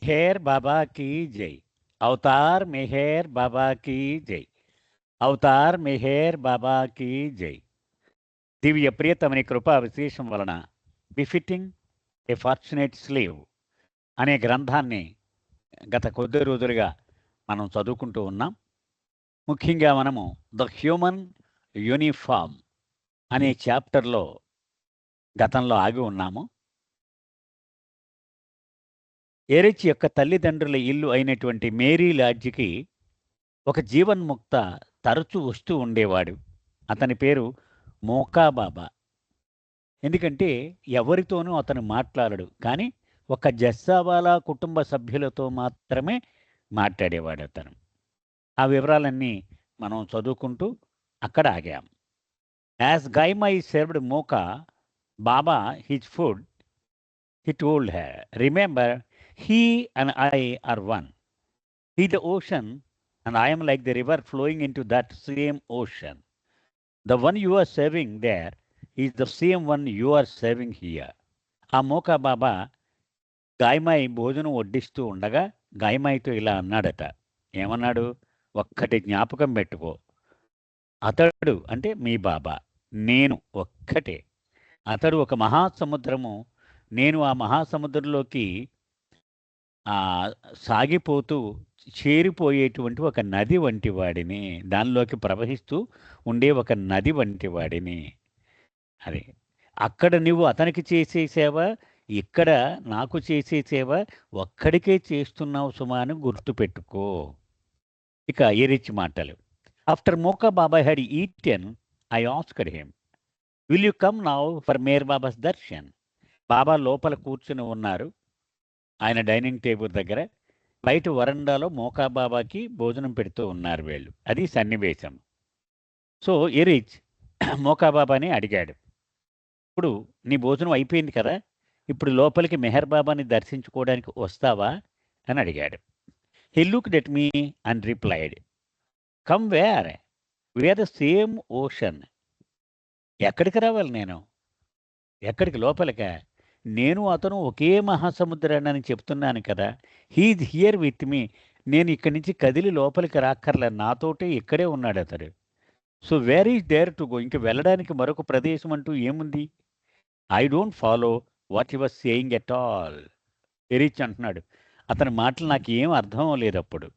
మెహర్ బాబా key జై. Avatar Meher బాబా key జై. Avatar Meher బాబా key జై. దివ్య ప్రియతమని కృపా విశేషం వలన బిఫిట్టింగ్ ఏ ఫార్చునేట్ స్లీవ్ అనే గ్రంథాన్ని గత కొద్ది రోజులుగా మనం చదువుకుంటూ ఉన్నాం. ముఖ్యంగా మనము ద హ్యూమన్ యూనిఫామ్ అనే చాప్టర్లో గతంలో ఆగి ఉన్నాము. ఎరిచ్ యొక్క తల్లిదండ్రుల ఇల్లు అయినటువంటి మేరీ లాడ్జికి ఒక జీవన్ముక్త తరచూ వస్తూ ఉండేవాడు. అతని పేరు మోకాబాబా. ఎందుకంటే ఎవరితోనూ అతను మాట్లాడడు, కానీ ఒక జస్సావాలా కుటుంబ సభ్యులతో మాత్రమే మాట్లాడేవాడు అతను. ఆ వివరాలన్నీ మనం చదువుకుంటూ అక్కడ ఆగాం. As Gaimai served Moka Baba his food, he told her, "Remember, he and I are one. He the ocean, and I am like the river flowing into that same ocean. The one you are serving there is the same one you are serving here." ఆ మోకా బాబా గాయమాయి భోజనం వడ్డిస్తూ ఉండగా గాయమాయితో ఇలా అన్నాడట. ఏమన్నాడు? ఒక్కటి జ్ఞాపకం పెట్టుకో, అతడు అంటే మీ బాబా, నేను ఒక్కటే. అతడు ఒక మహాసముద్రము, నేను ఆ మహాసముద్రంలోకి సాగిపోతూ చేరిపోయేటువంటి ఒక నది వంటి వాడిని, దానిలోకి ప్రవహిస్తూ ఉండే ఒక నది వంటి వాడిని. అది అక్కడ నువ్వు అతనికి చేసే సేవ, ఇక్కడ నాకు చేసే సేవ ఒక్కడికే చేస్తున్నావు సుమా అని గుర్తుపెట్టుకో. ఇక ఎరిచి మాటలు. After Moka Baba had eaten, I asked him, will you come now for Meher Baba's darshan. Baba లోపల కూర్చుని ఉన్నారు ఆయన డైనింగ్ టేబుల్ దగ్గర. బయట వరండాలో మోకా బాబాకి భోజనం పెడుతూ ఉన్నారు వీళ్ళు. అది సన్నివేశం. సో ఎరిచ్ మోకా బాబాని అడిగాడు, ఇప్పుడు నీ భోజనం అయిపోయింది కదా, ఇప్పుడు లోపలికి మెహర్ బాబాని దర్శించుకోవడానికి వస్తావా అని అడిగాడు. హి looked at me and replied, come wear, wear the same ocean. ఎక్కడికి రావాలి నేను? ఎక్కడికి? లోపలికా? నేను అతను ఒకే మహాసముద్రాన్ని అని చెప్తున్నాను కదా. He's here with me. నేను ఇక్కడి నుంచి కదిలి లోపలికి రాక్కర్లే, నాతోటే ఇక్కడే ఉన్నాడు అతడు. So where is there to go? ఇంక వెళ్ళడానికి మరొక ప్రదేశం అంటూ ఏముంది? I don't follow what you were saying at all. Eruch అంటున్నాడు, అతని మాటలు నాకు ఏం అర్థం లేదు అప్పుడు.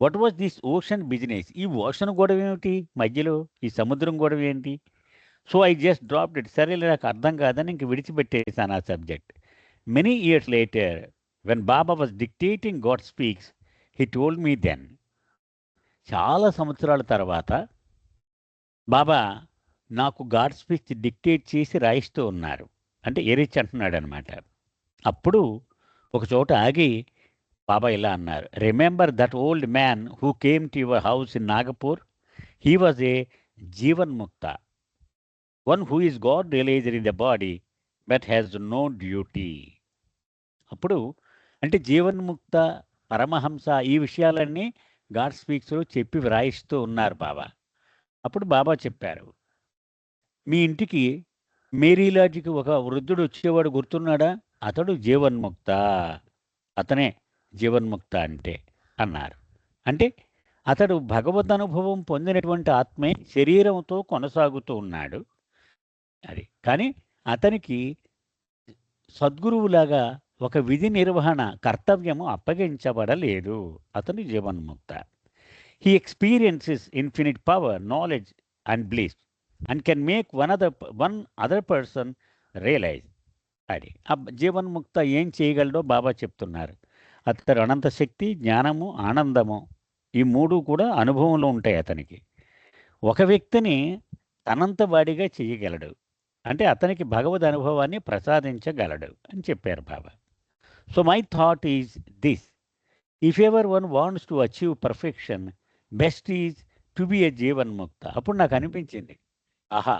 What was this ocean business? ఈ ఓషన్ గొడవ ఏమిటి మధ్యలో? ఈ సముద్రం గొడవ ఏంటి? So I just dropped it. సరేలే, నాకు అర్థం కాదని ఇంక విడిచిపెట్టేశాను ఆ subject. Many years later when Baba was dictating God speaks, he told me then. చాలా సంవత్సరాల తర్వాత బాబా నాకు గాడ్ స్పీచ్ డిక్టేట్ చేసి రాయిస్తూ ఉన్నారు. అంటే ఎరిచ్ అంటున్నాడు అనమాట. అప్పుడు ఒక చోట ఆగి బాబా ఇలా అన్నారు, remember that old man who came to your house in Nagpur. He was a jivanmukta, one who is God realised in the body but has no duty. అప్పుడు అంటే జీవన్ముక్త, పరమహంస, ఈ విషయాలన్నీ గాడ్ స్పీక్స్లో చెప్పి వ్రాయిస్తూ ఉన్నారు బాబా. అప్పుడు బాబా చెప్పారు, మీ ఇంటికి మేరీలాడ్జికి ఒక వృద్ధుడు వచ్చేవాడు గుర్తున్నాడా? అతడు జీవన్ముక్త, అతనే జీవన్ముక్త అంటే అన్నారు. అంటే అతడు భగవద్ అనుభవం పొందినటువంటి ఆత్మే శరీరంతో కొనసాగుతూ ఉన్నాడు. అది కానీ అతనికి సద్గురువులాగా ఒక విధి నిర్వహణ కర్తవ్యము అప్పగించబడలేదు. అతను జీవన్ముక్త. He experiences infinite power, knowledge and bliss and can make one other person realise. అది ఆ జీవన్ముక్త ఏం చేయగలడో బాబా చెప్తున్నారు. అతడు అనంత శక్తి, జ్ఞానము, ఆనందము, ఈ మూడు కూడా అనుభవంలో ఉంటాయి అతనికి. ఒక వ్యక్తిని తనంత వాడిగా చేయగలడు, అంటే అతనికి భగవద్ అనుభవాన్ని ప్రసాదించగలడు అని చెప్పారు Baba. So my thought is this, if ever one wants to achieve perfection, best is to be a jivanmukta. అప్పుడు నాకు అనిపించింది, ఆహా,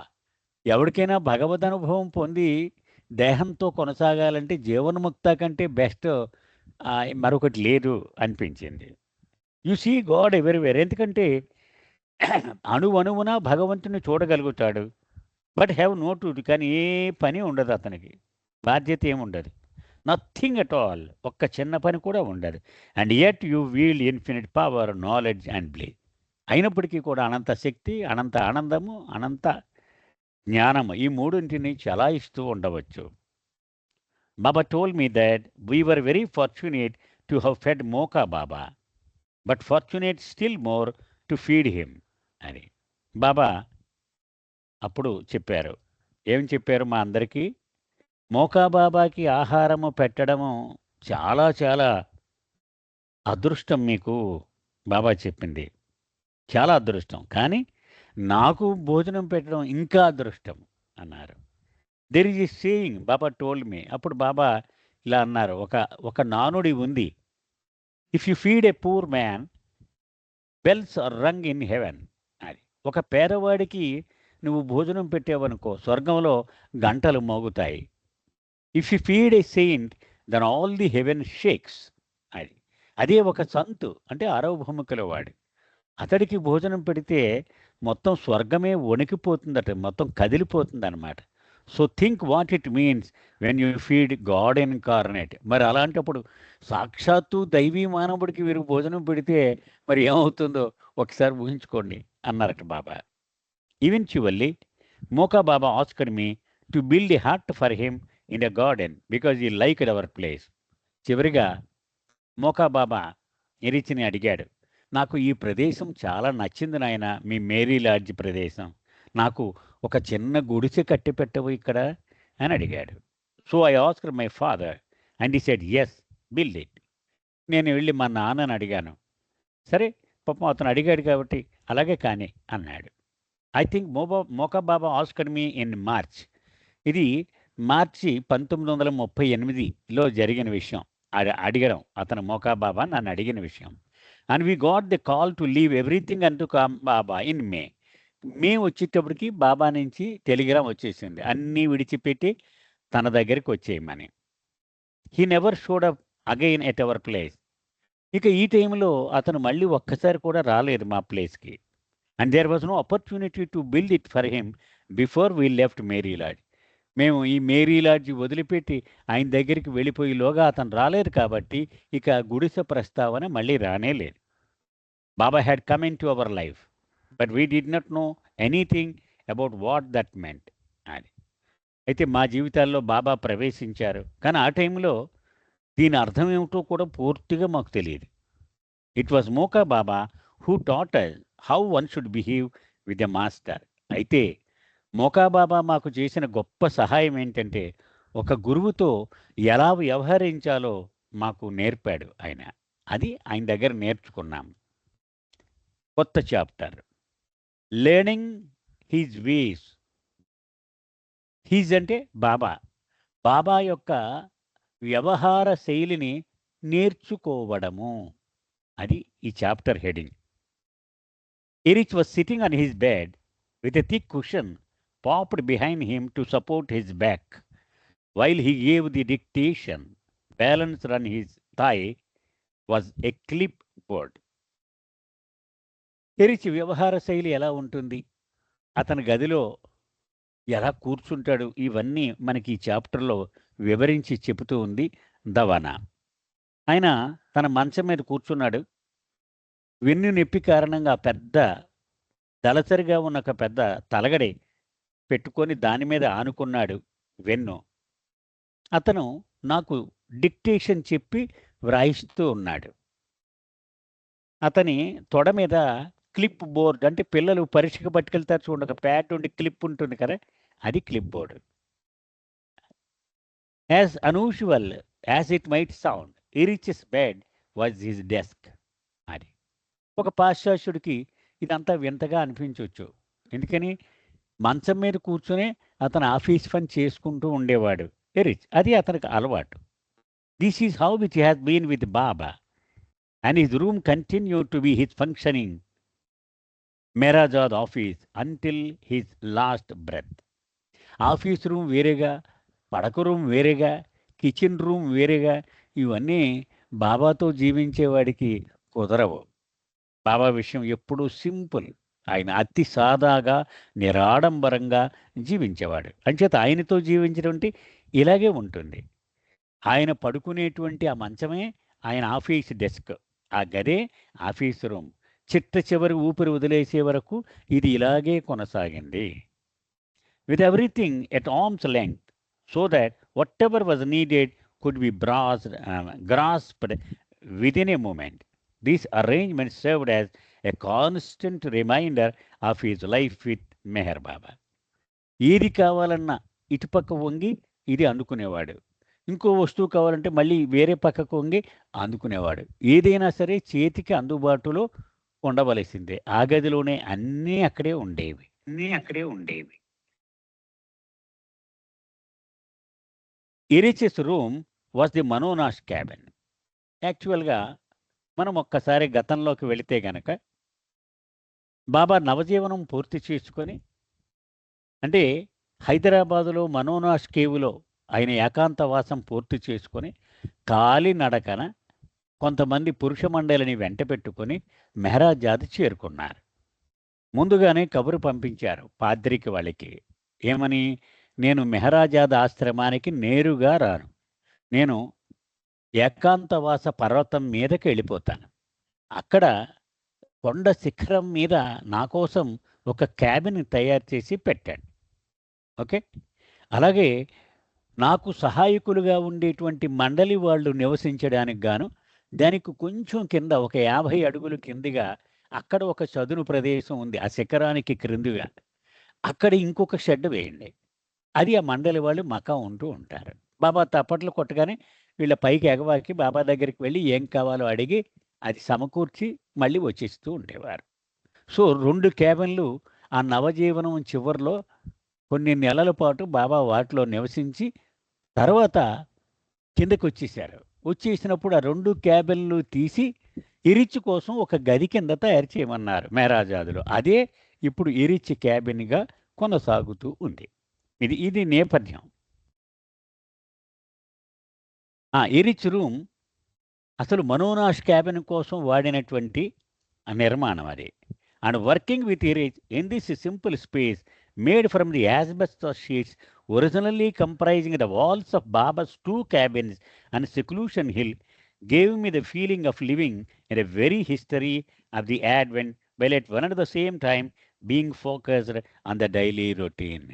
ఎవరికైనా భగవద్ అనుభవం పొంది దేహంతో కొనసాగాలంటే జీవన్ముక్త కంటే బెస్ట్ మరొకటి లేదు అనిపించింది. You see God everywhere. ఎందుకంటే అణువణువున భగవంతుని చూడగలుగుతాడు, బట్ హ్యావ్ నో టు. కానీ ఏ పని ఉండదు అతనికి, బాధ్యత ఏముండదు. Nothing at all. ఒక్క చిన్న పని కూడా ఉండదు. And yet you wield infinite power, knowledge and bliss. అయినప్పటికీ కూడా అనంత శక్తి, అనంత ఆనందము, అనంత జ్ఞానము, ఈ మూడింటిని చలాయిస్తూ ఉండవచ్చు. Baba told me that we were very fortunate to have fed Moka Baba, but fortunate still more to feed him అని బాబా అప్పుడు చెప్పారు. ఏం చెప్పారు మా అందరికీ? మోకా బాబాకి ఆహారము పెట్టడము చాలా చాలా అదృష్టం మీకు, బాబా చెప్పింది. చాలా అదృష్టం. కానీ నాకు భోజనం పెట్టడం ఇంకా అదృష్టం అన్నారు. There is a saying Baba told me. అప్పుడు బాబా ఇలా అన్నారు, ఒక ఒక నానుడి ఉంది. If you feed a poor man, bells are rung in heaven. అది ఒక పేదవాడికి నువ్వు భోజనం పెట్టావనుకో, స్వర్గంలో గంటలు మోగుతాయి. If you feed a saint, then all the heaven shakes. అది అదే ఒక సంతు అంటే అరవభౌమికల వాడు, అతడికి భోజనం పెడితే మొత్తం స్వర్గమే వణికిపోతుందట, మొత్తం కదిలిపోతుందన్నమాట. So think what it means when you feed God incarnate. మరి అలాంటప్పుడు సాక్షాత్తు దైవీ మానవుడికి వీరు భోజనం పెడితే మరి ఏమవుతుందో ఒకసారి ఊహించుకోండి అన్నారట Baba. Eventually Moka Baba asked me to build a hut for him in a garden because he liked our place. చివరిగా మోకా బాబా ఎరిచిని అడిగాడు, నాకు ఈ ప్రదేశం చాలా నచ్చింది నాయన, మీ మేరీ లాడ్జ్ ప్రదేశం. నాకు ఒక చిన్న గుడిసె కట్టి పెట్టవు ఇక్కడ అని అడిగాడు. So I asked my father and ఈ సెడ్ ఎస్, బిల్డ్ ఇట్. నేను వెళ్ళి మా నాన్నని అడిగాను. సరే పాపం అతను అడిగాడు కాబట్టి అలాగే కానీ అన్నాడు. I think Moka Baba asked me in March. ఇది మార్చి 1938లో జరిగిన విషయం. అడిగడం అతను మోకా బాబా నన్ను అడిగిన విషయం. And we got the call to leave everything and to come Baba in May. May వచ్చేటప్పటికి బాబా నుంచి టెలిగ్రామ్ వచ్చేసింది, అన్నీ విడిచిపెట్టి తన దగ్గరికి వచ్చేయమని. He never showed up again at our place. ఇక ఈ టైంలో అతను మళ్ళీ ఒక్కసారి కూడా రాలేదు మా ప్లేస్కి. And there was no opportunity to build it for him before we left Mary Lodge. మేము ఈ మేరీ లాడ్జ్ వదిలిపెట్టి ఆయన దగ్గరికి వెళ్ళిపోయేలోగా అతను రాలేదు కాబట్టి ఇక గుడిసె ప్రస్తావన మళ్ళీ రానే లేదు. Baba had come into our life but we did not know anything about what that meant అని. అయితే మా జీవితాల్లో బాబా ప్రవేశించారు, కానీ ఆ టైంలో దీని అర్థం ఏమిటో కూడా పూర్తిగా మాకు తెలియదు. It was Moka Baba who taught us how one should behave with a master. అయితే మోకా బాబా మాకు చేసిన గొప్ప సహాయం ఏంటంటే ఒక గురువుతో ఎలా వ్యవహరించాలో మాకు నేర్పాడు ఆయన. అది ఆయన దగ్గర నేర్చుకున్నాం. కొత్త చాప్టర్, లెర్నింగ్ హీజ్ వేస్. హీజ్ అంటే బాబా, బాబా యొక్క వ్యవహార శైలిని నేర్చుకోవడము, అది ఈ chapter heading. Erich was sitting on his bed with a thick cushion popped behind him to support his back while he gave the dictation. Balanced on his thigh was a clipboard. Erich వ్యవహార శైలి ఎలా ఉంటుంది, అతని గదిలో ఎలా కూర్చుంటాడు, ఇవన్నీ మనకి ఈ చాప్టర్లో వివరించి చెబుతూ ఉంది దవానా. ఆయన తన మంచం మీద కూర్చున్నాడు. వెన్ను నొప్పి కారణంగా పెద్ద దళసరిగా ఉన్న ఒక పెద్ద తలగడి పెట్టుకొని దాని మీద ఆనుకున్నాడు వెన్ను. అతను నాకు డిక్టేషన్ చెప్పి వ్రాయిస్తూ ఉన్నాడు. అతని తొడ మీద క్లిప్ బోర్డ్, అంటే పిల్లలు పరీక్షకు పట్టుకెళ్తారు చూడండి, ఒక ప్యాడ్ ఉండి క్లిప్ ఉంటుంది కదా, అది clipboard. As unusual as it might sound, Eruch's bed was his desk. అది ఒక పాశ్చాత్యుడికి ఇదంతా వింతగా అనిపించవచ్చు. ఎందుకని మంచం మీద కూర్చొని అతను ఆఫీస్ పని చేసుకుంటూ ఉండేవాడు ఎరిచ్, అది అతనికి అలవాటు. This is how which has been with Baba and his room continue to be his functioning Meherazad office until his last breath. Office room వేరేగా, పడక రూమ్ వేరేగా, కిచెన్ రూమ్ వేరేగా, ఇవన్నీ బాబాతో జీవించేవాడికి కుదరవు. బాబా విషయం ఎప్పుడూ సింపుల్. ఆయన అతి సాదాగా నిరాడంబరంగా జీవించేవాడు. అంచేత ఆయనతో జీవించడం ఇలాగే ఉంటుంది. ఆయన పడుకునేటువంటి ఆ మంచమే ఆయన ఆఫీస్ డెస్క్. ఆ గదే ఆఫీస్ రూమ్. చిట్ట చివరి ఊపిరి వదిలేసే వరకు ఇది ఇలాగే కొనసాగింది. With everything at arms length so that whatever was needed could be grasped within a moment. This arrangement served as a constant reminder of his life with Meher Baba. ఏది కావాలన్నా ఇటుపక్క వంగి ఇది అందుకునేవాడు. ఇంకో వస్తువు కావాలంటే మళ్ళీ వేరే పక్కకు వంగి అందుకునేవాడు. ఏదైనా సరే చేతికి అందుబాటులో ఉండవలసిందే. ఆ గదిలోనే అన్నీ అక్కడే ఉండేవి. ఇరిచిస్ రూమ్ వాస్ ది మనోనాష్ క్యాబిన్. యాక్చువల్‌గా మనం ఒక్కసారి గతంలోకి వెళితే గనక బాబా నవజీవనం పూర్తి చేసుకొని, అంటే హైదరాబాదులో మనోనాష్ కేవ్‌లో ఆయన ఏకాంతవాసం పూర్తి చేసుకొని, కాలినడకన కొంతమంది పురుష మండలిని వెంటబెట్టుకొని మెహరాజాద్ చేరుకున్నారు. ముందుగానే కబురు పంపించారు పాద్రికి వాళ్ళకి. ఏమని? నేను మెహరాజాద్ ఆశ్రమానికి నేరుగా రాను. నేను ఏకాంతవాస పర్వతం మీదకెళ్ళిపోతాను. అక్కడ కొండ శిఖరం మీద నా కోసం ఒక క్యాబిన్ తయారు చేసి పెట్టాడు. ఓకే. అలాగే నాకు సహాయకులుగా ఉండేటువంటి మండలి వాళ్ళు నివసించడానికి గాను దానికి కొంచెం కింద ఒక 50 అడుగులు కిందిగా అక్కడ ఒక చదును ప్రదేశం ఉంది. ఆ శిఖరానికి క్రిందిగా. అక్కడ ఇంకొక షెడ్ వేయండి. అది ఆ మండలి వాళ్ళు మకా ఉంటూ ఉంటారు. బాబా తప్పట్లు కొట్టగానే వీళ్ళ పైకి ఎగవాకి బాబా దగ్గరికి వెళ్ళి ఏం కావాలో అడిగి అది సమకూర్చి మళ్ళీ వచ్చేస్తూ ఉండేవారు. సో 2 క్యాబిన్‌లు ఆ నవజీవనం చివర్లో కొన్ని నెలల పాటు బాబా వాటిలో నివసించి తర్వాత కిందకొచ్చేశారు. వచ్చేసినప్పుడు ఆ 2 క్యాబిన్‌లు తీసి ఇరిచ్ కోసం ఒక గది కింద తయారు చేయమన్నారు మెహరాజాదులో. అదే ఇప్పుడు ఇరిచ్ క్యాబిన్‌గా కొనసాగుతూ ఉంది. ఇది నేపథ్యం. ఇరిచ్ రూమ్ అసలు మనోనాష్ క్యాబిన్ కోసం వాడినటువంటి నిర్మాణం అది. And working with Eruch in this simple space made from the asbestos sheets originally comprising the walls of Baba's 2 cabins and seclusion hill gave me the feeling of living in a very history of the Advent while at one and the same time being focused on the daily routine.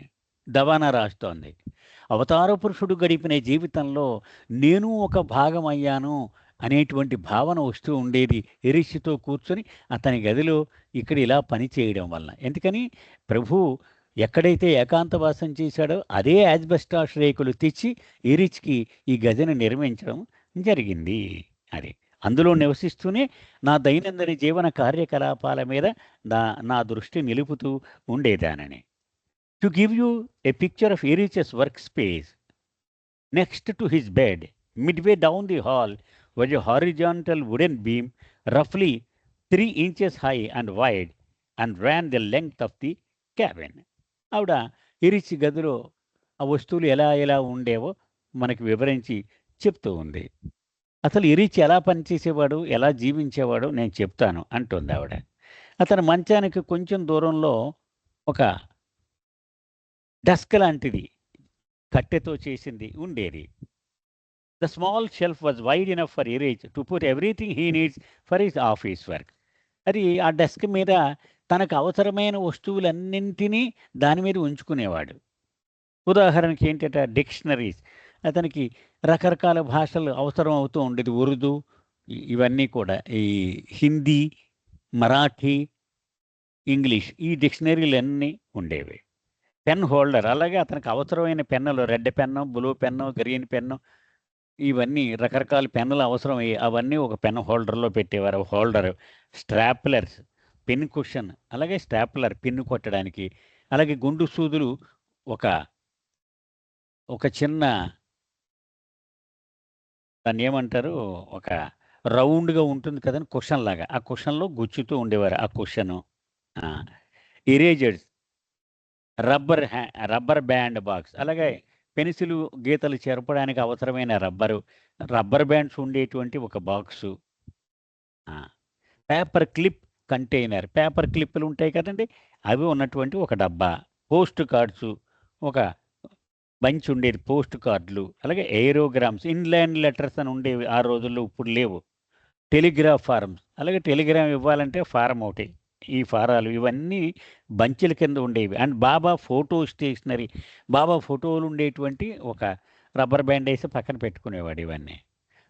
దవానా రాస్తోంది. అవతార పురుషుడు గడిపిన జీవితంలో నేను ఒక భాగం అయ్యాను అనేటువంటి భావన వస్తూ ఉండేది ఇరిష్తో కూర్చొని అతని గదిలో ఇక్కడ ఇలా పని చేయడం వల్ల. ఎందుకని? ప్రభు ఎక్కడైతే ఏకాంతవాసం చేశాడో అదే యాజ్బెస్టాస్ రేకులు తెచ్చి ఇరిచ్కి ఈ గదిని నిర్మించడం జరిగింది. అది అందులో నివసిస్తూనే నా దైనందిన జీవన కార్యకలాపాల మీద నా దృష్టి నిలుపుతూ ఉండేదానని. To give you a picture of Erich's workspace, next to his bed, midway down the hall, was a horizontal wooden beam, roughly 3 inches high and wide, and ran the length of the cabin. ఆవిడ ఇరిచి గదిలో ఆ వస్తువులు ఎలా ఉండేవో మనకి వివరించి చెప్తూ ఉంది. అసలు ఇరిచి ఎలా పనిచేసేవాడు, ఎలా జీవించేవాడో నేను చెప్తాను అంటుంది ఆవిడ. అతని మంచానికి కొంచెం దూరంలో ఒక డెస్క్ లాంటిది కట్టెతో చేసింది ఉండేది. The small shelf was wide enough for erase to put everything he needs for his office work. అది ఆ డెస్క్ మీద తనకు అవసరమైన వస్తువులన్నింటినీ దాని మీద ఉంచుకునేవాడు. ఉదాహరణకి ఏంటంటే డిక్షనరీస్, అతనికి రకరకాల భాషలు అవసరం అవుతూ ఉండేది. ఉర్దూ ఇవన్నీ కూడా, ఈ హిందీ, మరాఠీ, ఇంగ్లీష్, ఈ డిక్షనరీలన్నీ ఉండేవి. పెన్ హోల్డర్, అలాగే అతనికి అవసరమైన పెన్నులు, red pen, blue pen, green pen, ఇవన్నీ రకరకాల పెన్నులు అవసరం అవన్నీ ఒక పెన్ హోల్డర్లో పెట్టేవారు. హోల్డర్, స్ట్రాప్లర్స్, పెన్ కుషన్, అలాగే స్ట్రాప్లర్ పిన్ను కొట్టడానికి, అలాగే గుండు సూదులు, ఒక చిన్న దాన్ని ఏమంటారు, ఒక రౌండ్గా ఉంటుంది కదండి కుషన్ లాగా, ఆ కుషన్లో గుచ్చుతూ ఉండేవారు ఆ cushion. Erasers, rubber band box, అలాగే పెన్సిలు గీతలు చెరపడానికి అవసరమైన రబ్బర్ బ్యాండ్స్ ఉండేటువంటి ఒక box. Paper clip container, paper క్లిప్పులు ఉంటాయి కదండి, అవి ఉన్నటువంటి ఒక డబ్బా. పోస్ట్ కార్డ్స్, ఒక బంచ్ ఉండేది, పోస్ట్ కార్డులు, అలాగే ఎయిరోగ్రామ్స్, ఇన్లాండ్ లెటర్స్ అని ఉండేవి ఆ రోజుల్లో, ఇప్పుడు లేవు. టెలిగ్రాఫ్ ఫారమ్స్, అలాగే టెలిగ్రామ్ ఇవ్వాలంటే ఫారం ఒకటి. ఈ ఫారాలు ఇవన్నీ బంచుల కింద ఉండేవి. And Baba photo stationery, Baba ఫోటోలు ఉండేటువంటి ఒక రబ్బర్ బ్యాండ్ వేసి పక్కన పెట్టుకునేవాడు ఇవన్నీ.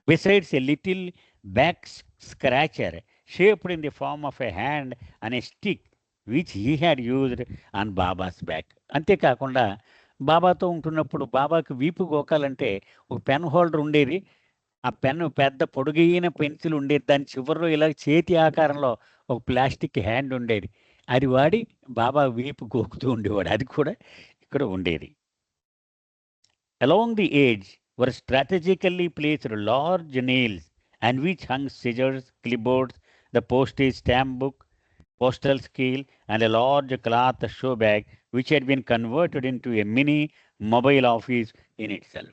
Besides a little back scratcher shaped in the form of a hand and a stick which he had used on Baba's back. అంతేకాకుండా బాబాతో ఉంటున్నప్పుడు బాబాకి వీపు గోకాలంటే ఒక పెన్ హోల్డర్ ఉండేది. ఆ పెన్ను పెద్ద పొడుగైన పెన్సిల్ ఉండేది. దాని చివరిలో ఇలా చేతి ఆకారంలో ఒక ప్లాస్టిక్ హ్యాండ్ ఉండేది. అది వాడి బాబా వీపు గోకుతూ ఉండేవాడు. అది కూడా ఇక్కడ ఉండేది. Along the edge were strategically placed large nails and which hung scissors, clipboards, the postage stamp book, postal scale, and a large cloth show bag which had been converted into a mini mobile office in itself.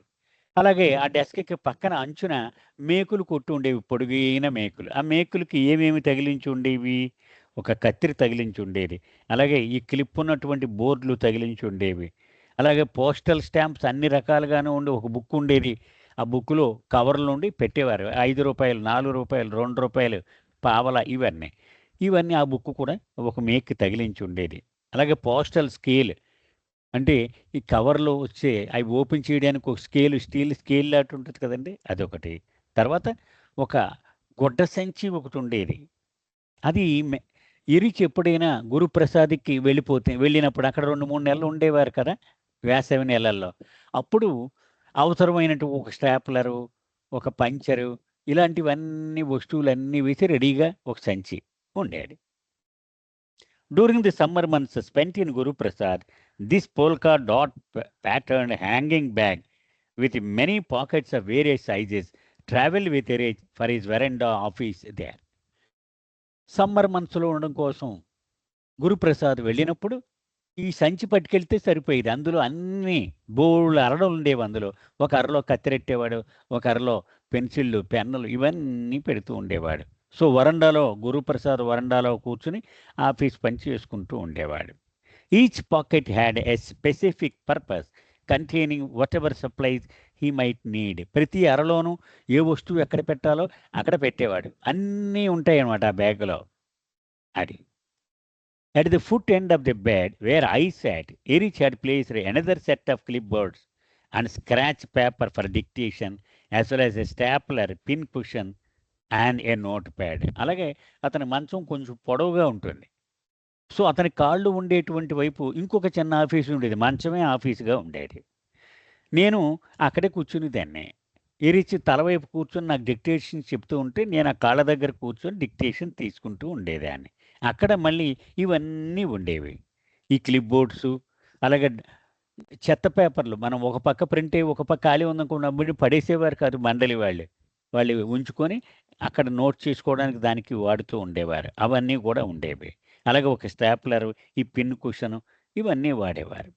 అలాగే ఆ డెస్క్‌కి పక్కన అంచున మేకులు కొట్టి ఉండేవి, పొడుగైన మేకులు. ఆ మేకులకి ఏమేమి తగిలించి ఉండేవి? ఒక కత్తిరి తగిలించి ఉండేది. అలాగే ఈ క్లిప్ ఉన్నటువంటి బోర్డులు తగిలించి ఉండేవి. అలాగే పోస్టల్ స్టాంప్స్ అన్ని రకాలుగాను ఉండి ఒక బుక్ ఉండేది. ఆ బుక్‌లో కవర్లు నుండి పెట్టేవారు. రూ. 5, రూ. 4, రూ. 2, పావలా ఇవన్నీ. ఇవన్నీ ఆ బుక్ కూడా ఒక మేక్‌కి తగిలించి ఉండేది. అలాగే పోస్టల్ స్కేల్ అంటే ఈ కవర్‌లో వచ్చే అవి ఓపెన్ చేయడానికి ఒక స్కేలు, స్టీల్ స్కేల్ లాంటి ఉంటుంది కదండీ! అదొకటి. తర్వాత ఒక గుడ్డ సంచి ఒకటుండేది. అది ఇరిచి ఎప్పుడైనా గురుప్రసాద్‌కి వెళ్ళినప్పుడు అక్కడ 2, 3 నెలలు ఉండేవారు కదా! వేసవి నెలల్లో. అప్పుడు అవసరమైనటు ఒక స్టాప్లరు, ఒక పంచరు, ఇలాంటివన్నీ వస్తువులన్నీ వేసి రెడీగా ఒక సంచి ఉండేది. During the summer months spent in Guru Prasad, this polka dot patterned hanging bag with many pockets of various sizes traveled with Erich for his veranda office there. Summer మంత్స్‌లో ఉండడం కోసం గురుప్రసాద్ వెళ్ళినప్పుడు ఈ సంచి పట్టుకెళ్తే సరిపోయేది. అందులో అన్నీ బోలెడు అరలు ఉండేవి అందులో. ఒక అరలో కత్తెరెట్టేవాడు, ఒక అరలో పెన్సిళ్ళు, పెన్నులు ఇవన్నీ పెడుతూ ఉండేవాడు. సో, గురుప్రసాద్ వరండాలో కూర్చొని ఆఫీస్ పని చేసుకుంటూ ఉండేవాడు. Each pocket had a specific purpose containing whatever supplies he might need. ప్రతి అరలోనూ ఏ వస్తువు ఎక్కడ పెట్టాలో అక్కడ పెట్టేవాడు. అన్నీ ఉంటాయన్నమాట ఆ బ్యాగ్‌లో. అది. At the foot end of the bed where I sat, Erich had placed another set of clipboards and scratch paper for dictation, as well as a stapler, pin cushion, and a notepad. అలాగే అతని మంచం కొంచెం పొడవుగా ఉంటుంది. So, అతని కాళ్ళు ఉండేటువంటి వైపు ఇంకొక చిన్న ఆఫీస్ ఉండేది. మంచమే ఆఫీస్‌గా ఉండేది. నేను అక్కడే కూర్చునేదాన్ని. ఎరిచి తలవైపు కూర్చొని నాకు డిక్టేషన్ చెప్తూ ఉంటే నేను ఆ కాళ్ళ దగ్గర కూర్చొని డిక్టేషన్ తీసుకుంటూ ఉండేదాన్ని. అక్కడ మళ్ళీ ఇవన్నీ ఉండేవి. ఈ క్లిప్ బోర్డ్సు, అలాగే చెత్త పేపర్లు మనం ఒక పక్క ప్రింట్ అయ్యి ఒక పక్క ఖాళీ ఉందనుకున్నప్పుడు పడేసేవారు కాదు మండలి వాళ్ళు. వాళ్ళు ఉంచుకొని అక్కడ నోట్ చేసుకోవడానికి దానికి వాడుతూ ఉండేవారు. అవన్నీ కూడా ఉండేవి. అలాగే ఒక స్టాప్లరు, ఈ పిన్ కుషను ఇవన్నీ వాడేవారు.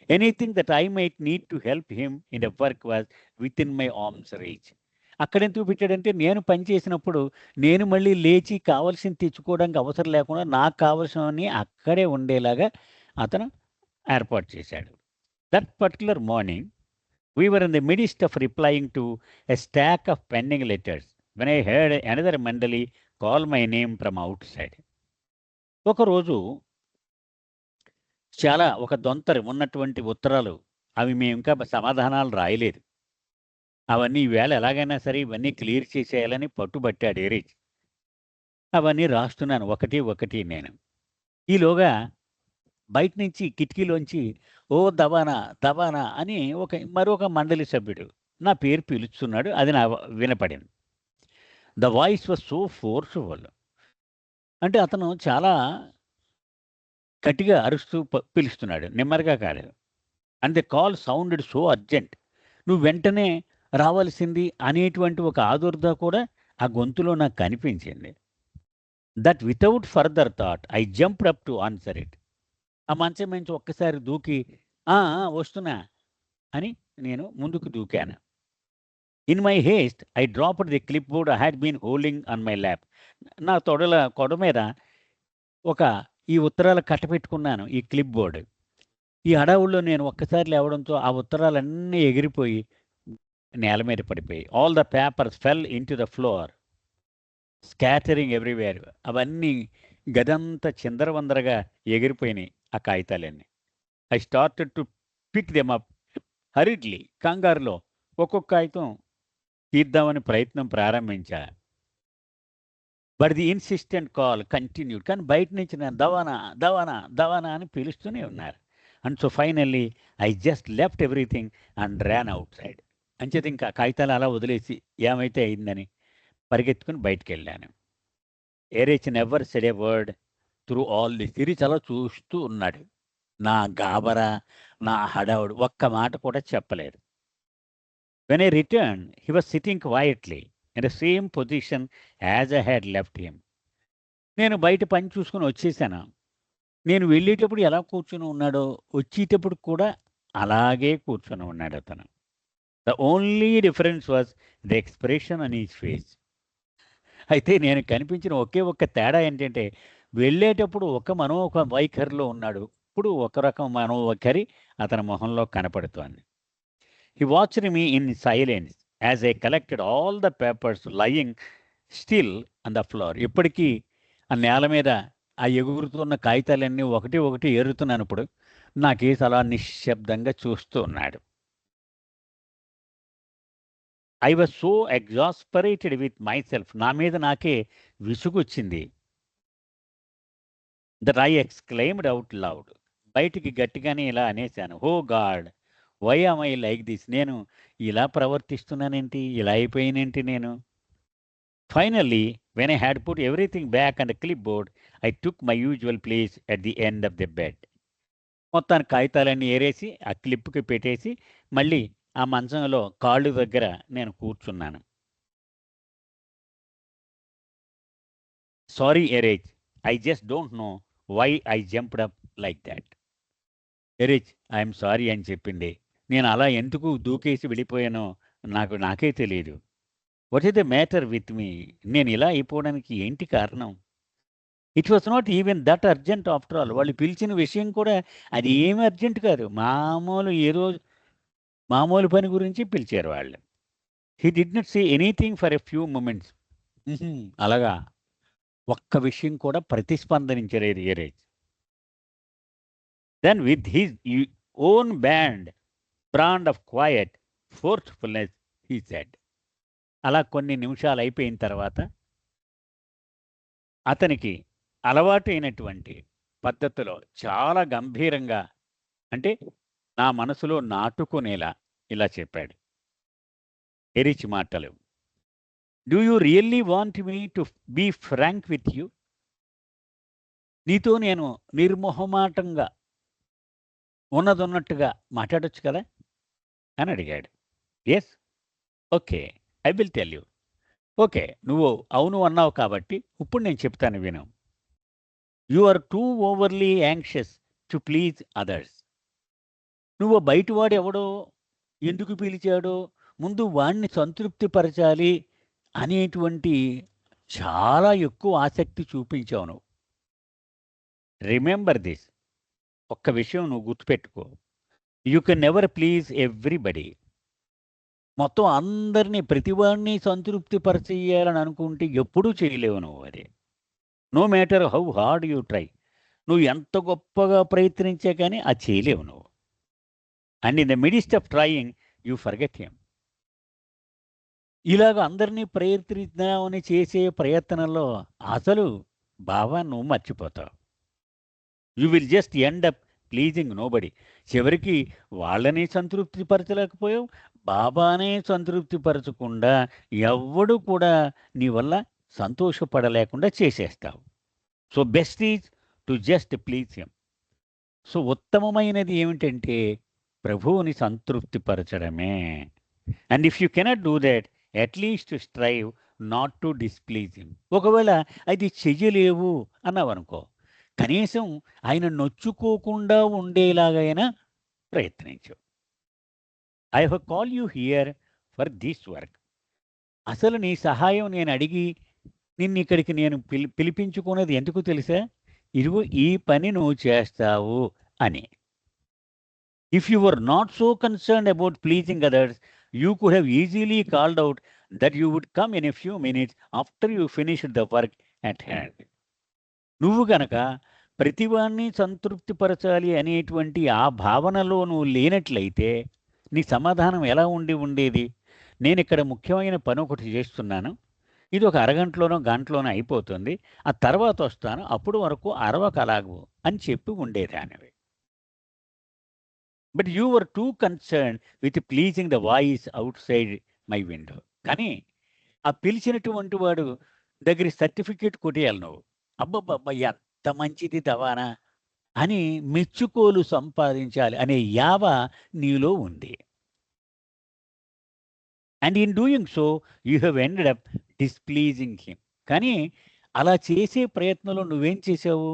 Anything that I might need to help him in the work was within my arm's reach. అక్కడెందుకు పెట్టాడంటే నేను పని చేసినప్పుడు నేను మళ్ళీ లేచి కావాల్సింది తెచ్చుకోవడానికి అవసరం లేకుండా నాకు కావాల్సినవన్నీ అక్కడే ఉండేలాగా అతను ఏర్పాటు చేశాడు. That particular morning we were in the midst of replying to a stack of pending letters when I heard another Mandali call my name from outside. ఒకరోజు చాలా ఒక దొంతరి ఉన్నటువంటి ఉత్తరాలు, అవి మేము ఇంకా సమాధానాలు రాయలేదు. అవన్నీ ఈవేళ ఎలాగైనా సరే ఇవన్నీ క్లియర్ చేసేయాలని పట్టుబట్టాడు ఎరిచ్. అవన్నీ రాస్తున్నాను ఒకటి ఒకటి నేను. ఈలోగా బయట నుంచి కిటికీలోంచి ఓ దవానా దవానా అని మరొక మండలి సభ్యుడు నా పేరు పిలుస్తున్నాడు. అది నా వినపడింది. The voice was so forceful. అంటే అతను చాలా గట్టిగా అరుస్తూ పిలుస్తున్నాడు. నెమ్మదిగా కాదు. And the call sounded so urgent. నువ్వు వెంటనే రావాల్సింది అనేటువంటి ఒక ఆదుర్ద కూడా ఆ గొంతులో నాకు కనిపించింది. That without further thought I jumped up to answer it. ఆ మంచం నుంచి ఒక్కసారి దూకి "ఆ! ఆ! వస్తున్నా" అని నేను ముందుకు దూకాను. In my haste I dropped the clipboard I had been holding on my lap. నా కొడ మీద ఈ ఉత్తరాలు కట్టపెట్టుకున్నాను ఈ క్లిప్ బోర్డ్. ఈ హడావుడిలో నేను ఒక్కసారి లేవడంతో ఆ ఉత్తరాలన్నీ ఎగిరిపోయి నేల మీద పడిపోయాయి. All the papers fell into the floor scattering everywhere. అవన్నీ గదంతా చిందరవందరగా ఎగిరిపోయినాయి ఆ కాగితాలన్నీ. I started to pick them up hurriedly. కంగారులో ఒక్కొక్క కాగితం తీద్దామని ప్రయత్నం ప్రారంభించా. But the insistent call continued. కానీ బయట నుంచి నేను దవానా, దవానా, దవానా అని పిలుస్తూనే ఉన్నారు. And so finally I just left everything and ran outside. అంచేత ఇంకా కాగితాలు అలా వదిలేసి ఏమైతే అయిందని పరిగెత్తుకుని బయటికెళ్ళాను. Eruch never said a word through all this. సిరీస్ అలా చూస్తూ ఉన్నాడు. నా గాబరా, నా హడావుడు ఒక్క మాట కూడా చెప్పలేదు. When I return he was sitting quietly in the same position as I had left him. నేను బయట పని చూసుకొని వచ్చేసాను. నేను వెళ్ళేటప్పుడు ఎలా కూర్చొని ఉన్నాడో, వచ్చేటప్పుడు కూడా అలాగే కూర్చొని ఉన్నాడు అతను. The only difference was the expression on his face. అయితే నేను కనిపించిన ఒకే ఒక్క తేడా ఏంటంటే, వెళ్ళేటప్పుడు ఒక వైఖరిలో ఉన్నాడు. ఇప్పుడు ఒక రకం మనోవైఖరి అతని మొహంలో కనపడుతోంది. He watched me in silence as I collected all the papers lying still on the floor. ఇప్పటికీ ఆ నేల మీద ఆ ఎగురుతున్న కాగితాలన్నీ ఒకటి ఒకటి ఏరుతున్నాను ఇప్పుడు. నా కేసి అలా నిశ్శబ్దంగా చూస్తూ ఉన్నాడు. I was so exasperated with myself. నా మీద నాకే విసుగొచ్చింది. That I exclaimed out loud. బయటికి గట్టిగానే ఇలా అనేసాను. Oh God! Why am I like this? నేను ఇలా ప్రవర్తిస్తున్నానేంటి? ఇలా అయిపోయానేంటి నేను? Finally when I had put everything back on the clipboard I took my usual place at the end of the bed. మొత్తానికి కాగితాలన్నీ ఏరేసి, ఆ క్లిప్‌కి పెట్టేసి, మళ్ళీ ఆ మంచంలో కాళ్ళు దగ్గర నేను కూర్చున్నాను. Sorry Eruch. I just don't know why I jumped up like that. Eruch I'm sorry అని చెప్పింది. నేను అలా ఎందుకు దూకేసి వెళ్ళిపోయానో నాకే తెలీదు. What is the matter with me? నేను ఇలా అయిపోవడానికి ఏంటి కారణం? It was not even that urgent after all. వాళ్ళు పిలిచిన విషయం కూడా అది ఏమి అర్జెంట్ కాదు. మామూలు పని గురించి పిలిచారు వాళ్ళు. He did not say anything for a few moments. హుహు. అలాగా. ఒక్క విషయం కూడా ప్రతిస్పందనించలేదు Eruch. Then with his own brand of quiet forcefulness he said. అలా కొన్ని నిమిషాలు అయిపోయిన తర్వాత అతనికి అలవాటైనటువంటి పద్ధతిలో చాలా గంభీరంగా, అంటే నా మనసులో నాటుకునేలా ఇలా చెప్పాడు. ఎరిచ్ మాటలు. Do you really want me to be frank with you? నీతో నేను నిర్మొహమాటంగా ఉన్నదున్నట్టుగా మాట్లాడొచ్చు కదా అని అడిగాడు. Yes, okay, I will tell you. Okay, నువ్వు అవును అన్నావు కాబట్టి ఇప్పుడు నేను చెప్తాను విను. You are too overly anxious to please others. నువ్వు బయటవాడు ఎవడో, ఎందుకు పిలిచాడో, ముందు వాణ్ణి సంతృప్తిపరచాలి అనేటువంటి చాలా ఎక్కువ ఆసక్తి చూపించావు నువ్వు. Remember this. ఒక్క విషయం నువ్వు గుర్తుపెట్టుకో. You can never please everybody. మొత్తం అందరినీ ప్రతివాడిని సంతృప్తి పరిచేయాలని అనుకుంటే ఎప్పుడూ చేయలేవు నువ్వు అది. No matter how hard you try. నువ్వు ఎంత గొప్పగా ప్రయత్నించా కానీ అది చేయలేవు నువ్వు. And in the midst of trying you forget him. ఇలాగ అందరినీ ప్రయత్నిద్దామని చేసే ప్రయత్నంలో అసలు భావాన్ని నువ్వు మర్చిపోతావు. You will just end up pleasing nobody. చివరికి వాళ్ళని సంతృప్తి పరచలేకపోయావు, బాబానే సంతృప్తి పరచకుండా ఎవ్వడు కూడా నీ వల్ల సంతోషపడలేకుండా చేసేస్తావు. So best is to just please him. So ఉత్తమమైనది ఏమిటంటే ప్రభువుని సంతృప్తి పరచడమే. And if you cannot do that, at least strive not to displease him. ఒకవేళ అది చెయ్యలేవు అన్నావనుకో, కనీసం ఆయన నొచ్చుకోకుండా ఉండేలాగైనా ప్రయత్నించు. I have call you here for this work. అసలు నీ సహాయం నేను అడిగి నిన్నిక్కడికి నేను పిలిపించుకున్నది ఎందుకు తెలుసా? ఇదిగో ఈ పని నువ్వు చేస్తావు అని. If you were not so concerned about pleasing others, you could have easily called out that you would come in a few minutes after you finished the work at hand. నువ్వు గనక ప్రతివాణ్ణి సంతృప్తిపరచాలి అనేటువంటి ఆ భావనలో నువ్వు లేనట్లయితే నీ సమాధానం ఎలా ఉండేది? నేను ఇక్కడ ముఖ్యమైన పని ఒకటి చేస్తున్నాను. ఇది ఒక అరగంటలోనో గంటలోనో అయిపోతుంది. ఆ తర్వాత వస్తాను. అప్పుడు వరకు అరవకలాగు అని చెప్పి ఉండేదానివి. But you were too concern with pleasing the voice outside my window. కానీ ఆ పిలిచినటువంటి వాడు దగ్గర సర్టిఫికేట్ కొట్టేయాలి నువ్వు. అబ్బబ్బబ్బా! ఎంత మంచిది దవానా అని మెచ్చుకోలు సంపాదించాలి అనే యావ నీలో ఉంది. And in doing so you have ended up displeasing him. కానీ అలా చేసే ప్రయత్నంలో నువ్వేం చేసావు?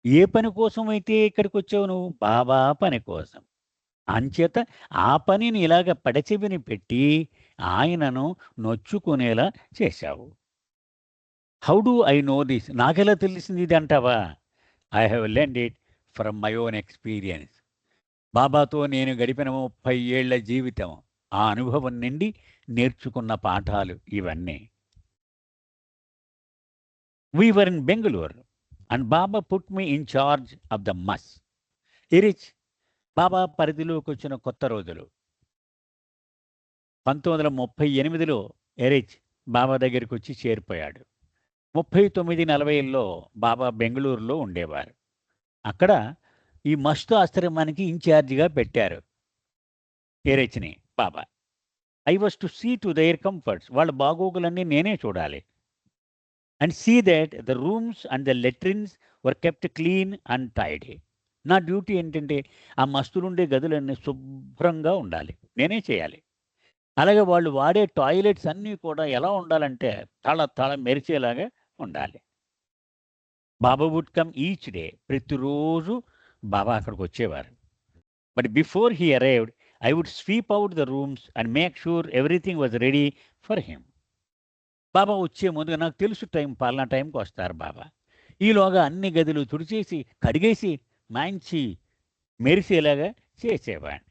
ఏ పని కోసమైతే ఇక్కడికొచ్చావు నువ్వు? బాబా పని కోసం. అంచేత ఆ పనిని ఇలాగ పెడచెవిన పెట్టి ఆయనను నొచ్చుకునేలా చేశావు. How do I know this? నాకెలా తెలిసింది ఇది అంటావా? I have learned it from my own experience. బాబాతో నేను గడిపిన 30 ఏళ్ల జీవితం. ఆ అనుభవం నుండి నేర్చుకున్న పాఠాలు ఇవన్నీ. We were in Bengaluru and Baba put me in charge of the mast. Eruch Baba పరిధిలోకి వచ్చిన కొత్త రోజులు. 1938లో ఎరిచ్ బాబా దగ్గరికి వచ్చి చేరిపోయాడు. 39-40ల్లో బాబా బెంగుళూరులో ఉండేవారు. అక్కడ ఈ మస్తు ఆశ్రమానికి ఇన్ఛార్జిగా పెట్టారు ఎరిచ్ని Baba. I was to see to their comforts. వాళ్ళ బాగోగులన్నీ నేనే చూడాలి. And see that the rooms and the latrines were kept clean and tidy. నా డ్యూటీ ఏంటంటే ఆ మస్తులుండే గదులన్నీ శుభ్రంగా ఉండాలి, నేనే చేయాలి. అలాగే వాళ్ళు వాడే టాయిలెట్స్ అన్నీ కూడా ఎలా ఉండాలంటే తళ మెరిచేలాగా ఉండాలి. Baba would come each day. ప్రతిరోజు బాబా అక్కడికి వచ్చేవారు. But before he arrived I would sweep out the rooms and make sure everything was ready for him. Baba వచ్చే ముందుగా నాకు తెలుసు పలానా టైంకి వస్తారు బాబా. ఈలోగా అన్ని గదులు తుడిచేసి కడిగేసి మంచి మెరిసేలాగా చేసేవాడిని.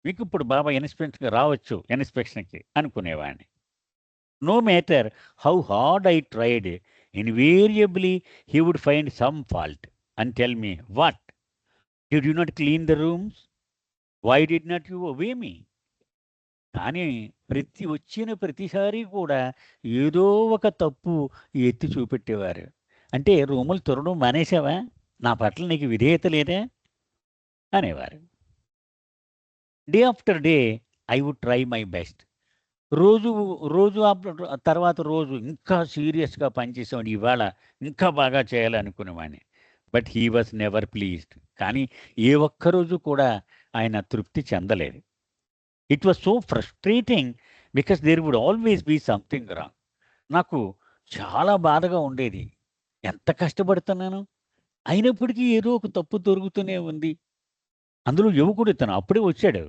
మీకు ఇప్పుడు బాబా ఇన్స్పెక్షన్కి రావచ్చు, ఇన్స్పెక్షన్కి అనుకునేవాడిని. No matter how hard I tried, invariably he would find some fault and tell me, what did you not clean the rooms, why did not you obey me. కానీ ప్రతిసారి కూడా ఏదో ఒక తప్పు ఎత్తి చూపెట్టేవారు. అంటే రూములు తుడవడం మానేసావా, నా పట్ల నీకు విధేయత లేదా అనేవారు. Day after day I would try my best. రోజు రోజు తర్వాత రోజు ఇంకా సీరియస్గా పనిచేసేవాడిని. ఇవాళ ఇంకా బాగా చేయాలనుకునేవాడిని. But he was never pleased. కానీ ఏ ఒక్కరోజు కూడా ఆయన తృప్తి చెందలేదు. It was so frustrating because there would always be something wrong. నాకు చాలా బాధగా ఉండేది. ఎంత కష్టపడుతున్నాను, అయినప్పటికీ ఏదో ఒక తప్పు దొరుకుతూనే ఉంది. అందులో యువకుడు ఇతను, అప్పుడే వచ్చాడు.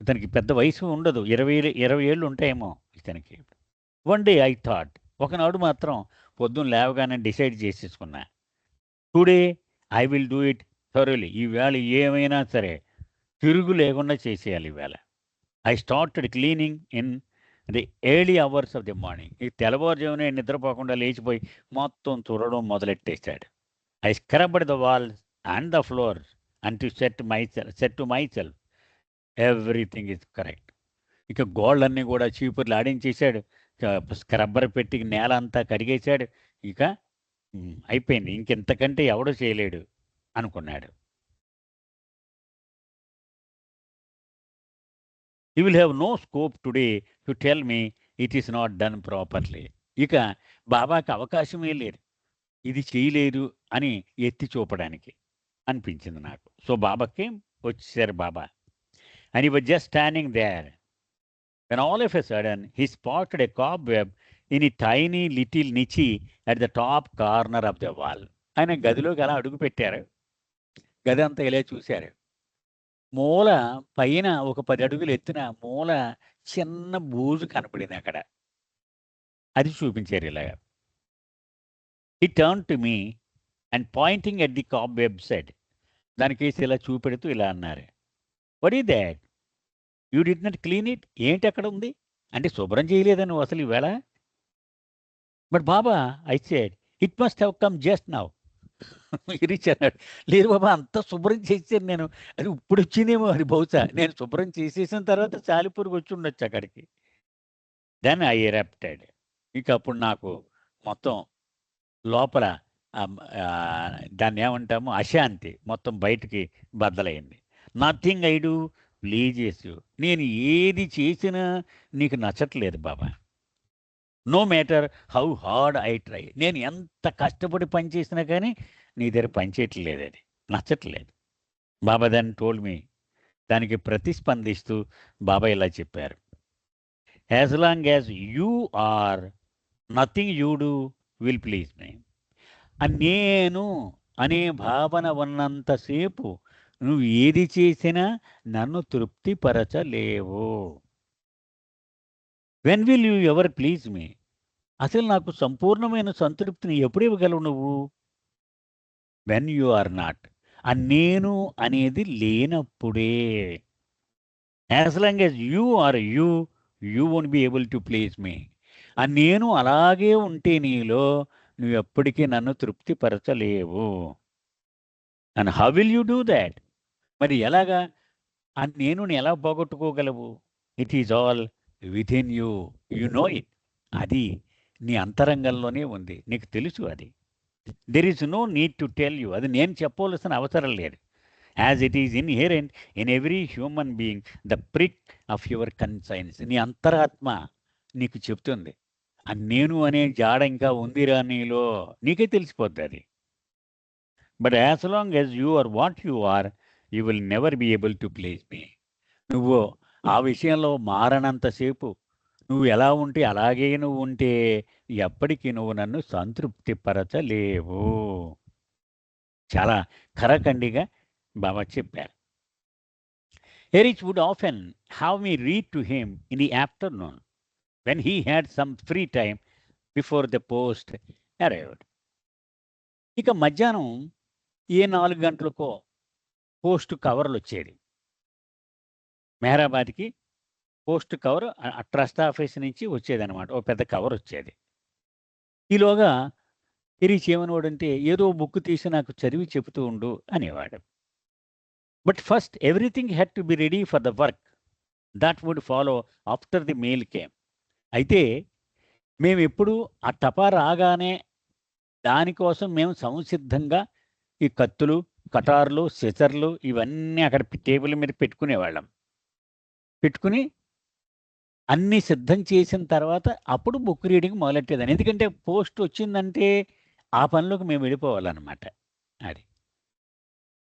ఇతనికి పెద్ద వయసు ఉండదు, 20 ఏళ్ళు ఉంటాయేమో ఇతనికి. వన్ డే ఐ థాట్, ఒకనాడు మాత్రం పొద్దున్న లేవగానే డిసైడ్ చేసేసుకున్నా, today I will do it thoroughly. ఈవేళ ఏమైనా సరే తిరుగు లేకుండా చేసేయాలి ఈవేళ. I started cleaning in the early hours of the morning. ఈ తెల్లవారుజామునే నిద్రపోకుండా లేచిపోయి మొత్తం తుడవడం మొదలెట్టేశాడు. I scrubbed the walls and the floors and to set to myself everything is correct. ఇక గోళ్ళన్నీ కూడా చీపుర్లు ఆడించేశాడు. స్క్రబ్బర్ పెట్టి నేల అంతా కడిగేశాడు. ఇక అయిపోయింది, ఇంకెంతకంటే ఎవడో చేయలేడు అనుకున్నాడు. He will have no scope today to tell me it is not done properly. ఇక బాబాకి అవకాశమే లేదు ఇది చేయలేదు అని ఎత్తి చూపడానికి అనిపించింది నాకు. సో బాబాకి వచ్చేసారు బాబా. And he was just standing there when all of a sudden he spotted a cobweb in a tiny little niche at the top corner of the wall. ఆయన గదిలోకి అలా అడుగు పెట్టారు. గది అంతా ఇలా చూశారు. మూల పైన ఒక 10 అడుగులు ఎత్తున మూల చిన్న బూజు కనపడింది అక్కడ. అది చూపించారు ఇలాగా. He turned to me and pointing at the cobweb said, దానికేసి ఇలా చూపెడుతూ ఇలా అన్నారు, what is that, you did not clean it, ఏంటి అక్కడ ఉంది అంటే శుభ్రం చేయలేదా నువ్వు అసలు ఈవేళ. But Baba I said it must have come just now. Girish అన్నాడు, లేదు బాబా అంతా శుభ్రం చేసాను నేను, అది ఇప్పుడు వచ్చిందేమో అది బహుశా, నేను శుభ్రం చేసేసిన తర్వాత సాలిపురుగు వచ్చి ఉండొచ్చు అక్కడికి. Then I erupted. ఇక అప్పుడు నాకు మొత్తం లోపల దాన్ని ఏమంటాము అశాంతి మొత్తం బయటికి బద్దలైంది. Nothing I do pleases you, నేను ఏది చేసినా నీకు నచ్చట్లేదు Baba. No matter how hard I try, నేను ఎంత కష్టపడి పని చేసినా కానీ నీ దగ్గర పనిచేయట్లేదు, అది నచ్చట్లేదు. బాబా దెన్ టోల్డ్ మీ, దానికి ప్రతిస్పందిస్తూ బాబా ఇలా చెప్పారు, as long as you are, nothing you do will please me. నేను అనే భావన ఉన్నంతసేపు నువ్వు ఏది చేసినా నన్ను తృప్తిపరచలేవు. When will you ever please me, అసలు నాకు సంపూర్ణమైన సంతృప్తిని ఎప్పుడు ఇవ్వగలవు నువ్వు. వెన్ యు ఆర్ నాట్, ఆ నేను అనేది లేనప్పుడే. As long as you are you, you won't be able to please me. ఆ నేను అలాగే ఉంటే నీలో, నువ్వు ఎప్పటికీ నన్ను తృప్తిపరచలేవు. And how will you do that, మరి ఎలాగా ఆ నేను ఎలా పోగొట్టుకోగలవు. It is all within you, you know it. అది నీ అంతరంగంలోనే ఉంది, నీకు తెలుసు అది. There is no need to tell you, అది నేను చెప్పవలసిన అవసరం లేదు. As it is inherent in every human being the prick of your conscience. నీ అంతరాత్మ నీకు చెప్తుంది, ఆ నేను అనే జాడ ఇంకా ఉందిరా నీలో, నీకే తెలిసిపోద్ది అది. But as long as you are what you are, you will never be able to please me. నువ్వు ఆ విషయంలో మారనంతసేపు, నువ్వు ఎలా ఉంటే అలాగే నువ్వు ఉంటే ఎప్పటికీ నువ్వు నన్ను సంతృప్తిపరచలేవు. చాలా కరకండిగా బాబా చెప్పారు. Eruch would often have me read to him in the afternoon when he had some free time before the post arrived. ఇక మధ్యాహ్నం ఏ 4 గంటలకో పోస్ట్ కవర్లు వచ్చేది. మెహరాబాద్కి పోస్ట్ కవర్ ట్రస్ట్ ఆఫీస్ నుంచి వచ్చేదనమాట, ఓ పెద్ద కవర్ వచ్చేది. ఈలోగా ఎరీచ్ ఏమనేవాడంటే, ఏదో బుక్ తీసి నాకు చదివి చెబుతూ ఉండు అనేవాడు. But first everything had to be ready for the work that would follow after the mail came. అయితే మేము ఎప్పుడు ఆ టపా రాగానే దానికోసం మేము సంసిద్ధంగా ఈ కత్తులు, కటార్లు, సిజర్లు ఇవన్నీ అక్కడ టేబుల్ మీద పెట్టుకునేవాళ్ళం. పెట్టుకుని అన్నీ సిద్ధం చేసిన తర్వాత అప్పుడు బుక్ రీడింగ్ మొదలెట్టేదాన్ని. ఎందుకంటే పోస్ట్ వచ్చిందంటే ఆ పనిలోకి మేము వెళ్ళిపోవాలన్నమాట. అది.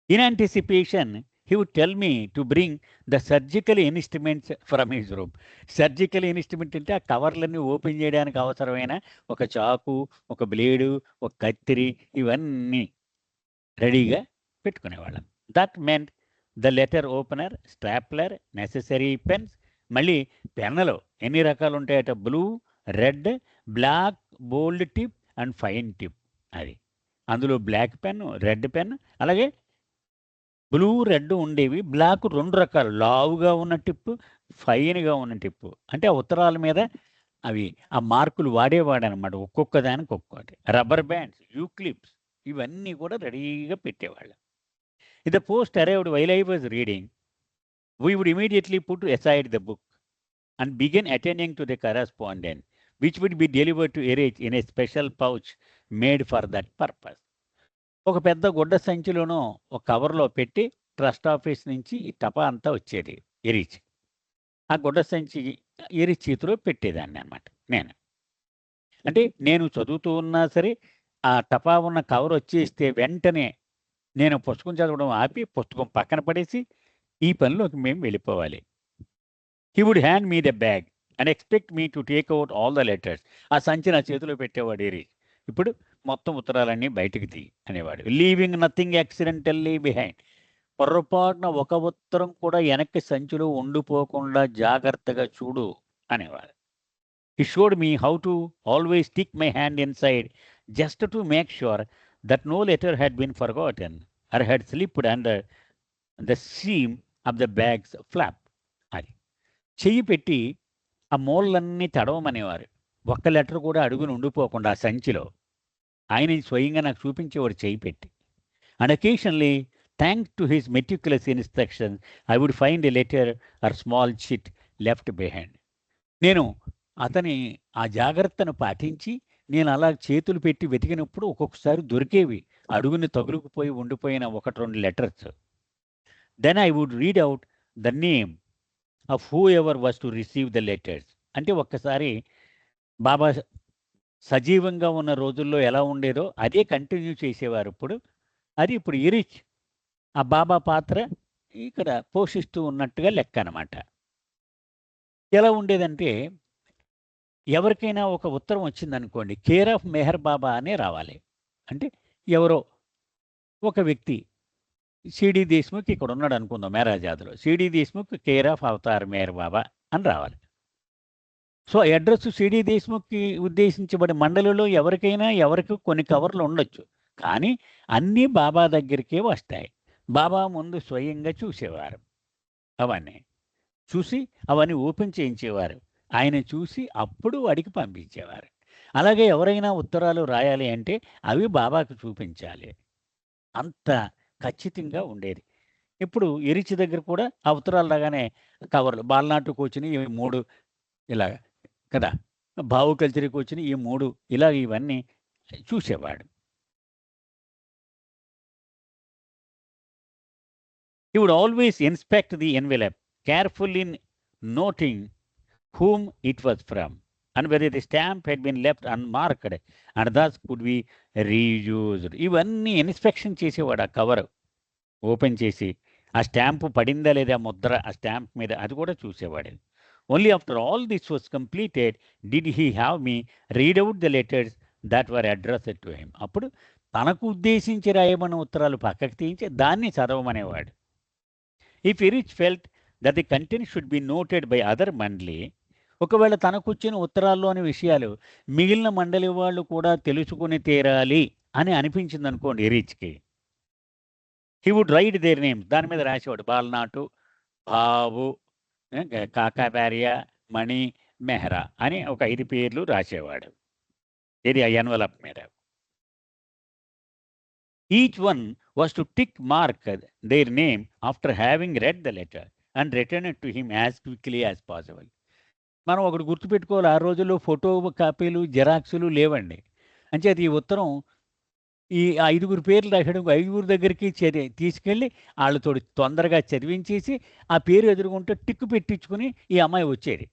In anticipation he would tell me to bring the surgical instruments from his room. Surgical instrument అంటే ఆ కవర్లన్నీ ఓపెన్ చేయడానికి అవసరమైన ఒక చాకు, ఒక బ్లేడు, ఒక కత్తిరి ఇవన్నీ రెడీగా పెట్టుకునేవాళ్ళం. That meant the letter opener, stapler, necessary pens. మళ్ళీ పెన్నులు ఎన్ని రకాలు ఉంటాయట, blue, red, black, bold tip and fine tip. అది అందులో బ్లాక్ పెన్, రెడ్ పెన్, అలాగే బ్లూ, రెడ్ ఉండేవి. బ్లాక్ 2 రకాలు, లావుగా ఉన్న టిప్పు, ఫైన్గా ఉన్న టిప్పు. అంటే ఆ ఉత్తరాల మీద అవి ఆ మార్కులు వాడేవాడనమాట, ఒక్కొక్క దానికి ఒక్కొక్కటి. రబ్బర్ బ్యాండ్స్, యూ క్లిప్స్ ఇవన్నీ కూడా రెడీగా పెట్టేవాళ్ళం. If the post arrived while I was reading, we would immediately put aside the book and begin attending to the correspondence, which would be delivered to Erich in a special pouch made for that purpose. ఒక పెద్ద గుడ్డ సంచిలోనో ఒక కవర్లో పెట్టి trust office నుంచి ఈ టపా అంతా వచ్చేది ఎరీచ్. ఆ గుడ్డ సంచి ఎరీచ్ చేతిలో పెట్టేదాన్ని అనమాట నేను. అంటే నేను చదువుతూ ఉన్నా సరే ఆ టపా ఉన్న కవర్ వచ్చేస్తే వెంటనే నేను పుస్తకం చదవడం ఆపి పుస్తకం పక్కన పడేసి ఈ పనిలోకి మేము వెళ్ళిపోవాలి. He would hand me the bag and expect me to take out all the letters. ఆ సంచి నా చేతిలో పెట్టేవాడు ఎరీచ్. ఇప్పుడు మొత్తం ఉత్తరాలన్నీ బయటికి తీ అనేవాడు. Leaving nothing accidentally behind. పొర్రపాటున ఒక ఉత్తరం కూడా వెనక్కి సంచిలో ఉండిపోకుండా జాగ్రత్తగా చూడు అనేవాడు. He showed me how to always stick my hand inside just to make sure that no letter had been forgotten. or had slipped under the seam of the bag's flap. అది చెయ్యి పెట్టి ఆ మూలలన్నీ తడవమనేవారు. ఒక్క లెటర్ కూడా అడుగుని ఉండిపోకుండా ఆ సంచిలో. ఆయన స్వయంగా నాకు చూపించేవాడు చెయ్యి పెట్టి. And occasionally thanks to his meticulous instructions I would find a letter or small chit left behind. నేను అతని ఆ జాగ్రత్తను పాటించి నేను అలా చేతులు పెట్టి వెతికినప్పుడు ఒక్కొక్కసారి దొరికేవి అడుగుని తగులుకుపోయి ఉండిపోయిన 1-2 letters. Then I would read out the name of whoever was to receive the letters. అంటే ఒక్కసారి బాబా సజీవంగా ఉన్న రోజుల్లో ఎలా ఉండేదో అదే కంటిన్యూ చేసేవారు. అది ఇప్పుడు ఇరిచ్ ఆ బాబా పాత్ర ఇక్కడ పోషిస్తూ ఉన్నట్టుగా లెక్క అనమాట. ఎలా ఉండేదంటే ఎవరికైనా ఒక ఉత్తరం వచ్చిందనుకోండి, కేర్ ఆఫ్ మెహర్ బాబా అనే రావాలి. అంటే ఎవరో ఒక వ్యక్తి సిడి దేశ్ముఖ్ ఇక్కడ ఉన్నాడు అనుకుందాం మేరాజాద్లో, C D Deshmukh care of Avatar Meher Baba అని రావాలి. సో అడ్రస్ సిడి దేశ్ముఖ్కి ఉద్దేశించబడి మండలిలో ఎవరికైనా ఎవరికి కొన్ని కవర్లు ఉండొచ్చు, కానీ అన్నీ బాబా దగ్గరికే వస్తాయి. బాబా ముందు స్వయంగా చూసేవారు, అవన్నీ చూసి అవన్నీ ఓపెన్ చేయించేవారు. ఆయన చూసి అప్పుడు వాడికి పంపించేవారు. అలాగే ఎవరైనా ఉత్తరాలు రాయాలి అంటే అవి బాబాకు చూపించాలి. అంత ఖచ్చితంగా ఉండేది. ఇప్పుడు ఎరిచి దగ్గర కూడా ఆ ఉత్తరాలు రాగానే కవర్లు బాలనాటుకు వచ్చినాయి ఈ 3 ఇలాగ కదా, భావు కల్చర్కి వచ్చినాయి ఈ 3 ఇలా ఇవన్నీ చూసేవాడు. He would always inspect the envelope, carefully noting whom it was from and whether the stamp had been left unmarked and thus could be reused. ఇవన్నీ ఇన్స్పెక్షన్ చేసేవాడు. ఆ కవర్ ఓపెన్ చేసి ఆ స్టాంపు పడిందా లేదా ముద్ర ఆ స్టాంప్ మీద అది కూడా చూసేవాడు. Only after all this was completed did he have me read out the letters that were addressed to him. అప్పుడు తనకు ఉద్దేశించి రాయమన్న ఉత్తరాలు పక్కకు తీయించి దాన్ని చదవమనేవాడు. If Eruch felt that the content should be noted by other mandali, ఒకవేళ తనకు వచ్చిన ఉత్తరాల్లోని విషయాలు మిగిలిన మండలి వాళ్ళు కూడా తెలుసుకుని తీరాలి అని అనిపించింది అనుకోండి ఎరిచ్కి, he would write their names, దాని మీద రాసేవాడు. బాలనాటు, బాబు, కాకాపార్య, మణి, మెహ్రా అని ఒక 5 పేర్లు రాసేవాడు. ఇది ఆ ఎన్వలప్ మీద. Each one was to tick mark their name after having read the letter and return it to him as quickly as possible. మనం ఒకటి గుర్తుపెట్టుకోవాలి, ఆ రోజుల్లో ఫోటో కాపీలు జెరాక్సులు లేవండి. అంచేది ఈ ఉత్తరం ఈ 5 పేర్లు రాయడం 5 దగ్గరికి తీసుకెళ్ళి వాళ్ళతో తొందరగా చదివించేసి ఆ పేరు ఎదురుగుంటే టిక్కు పెట్టించుకుని ఈ అమ్మాయి వచ్చేది.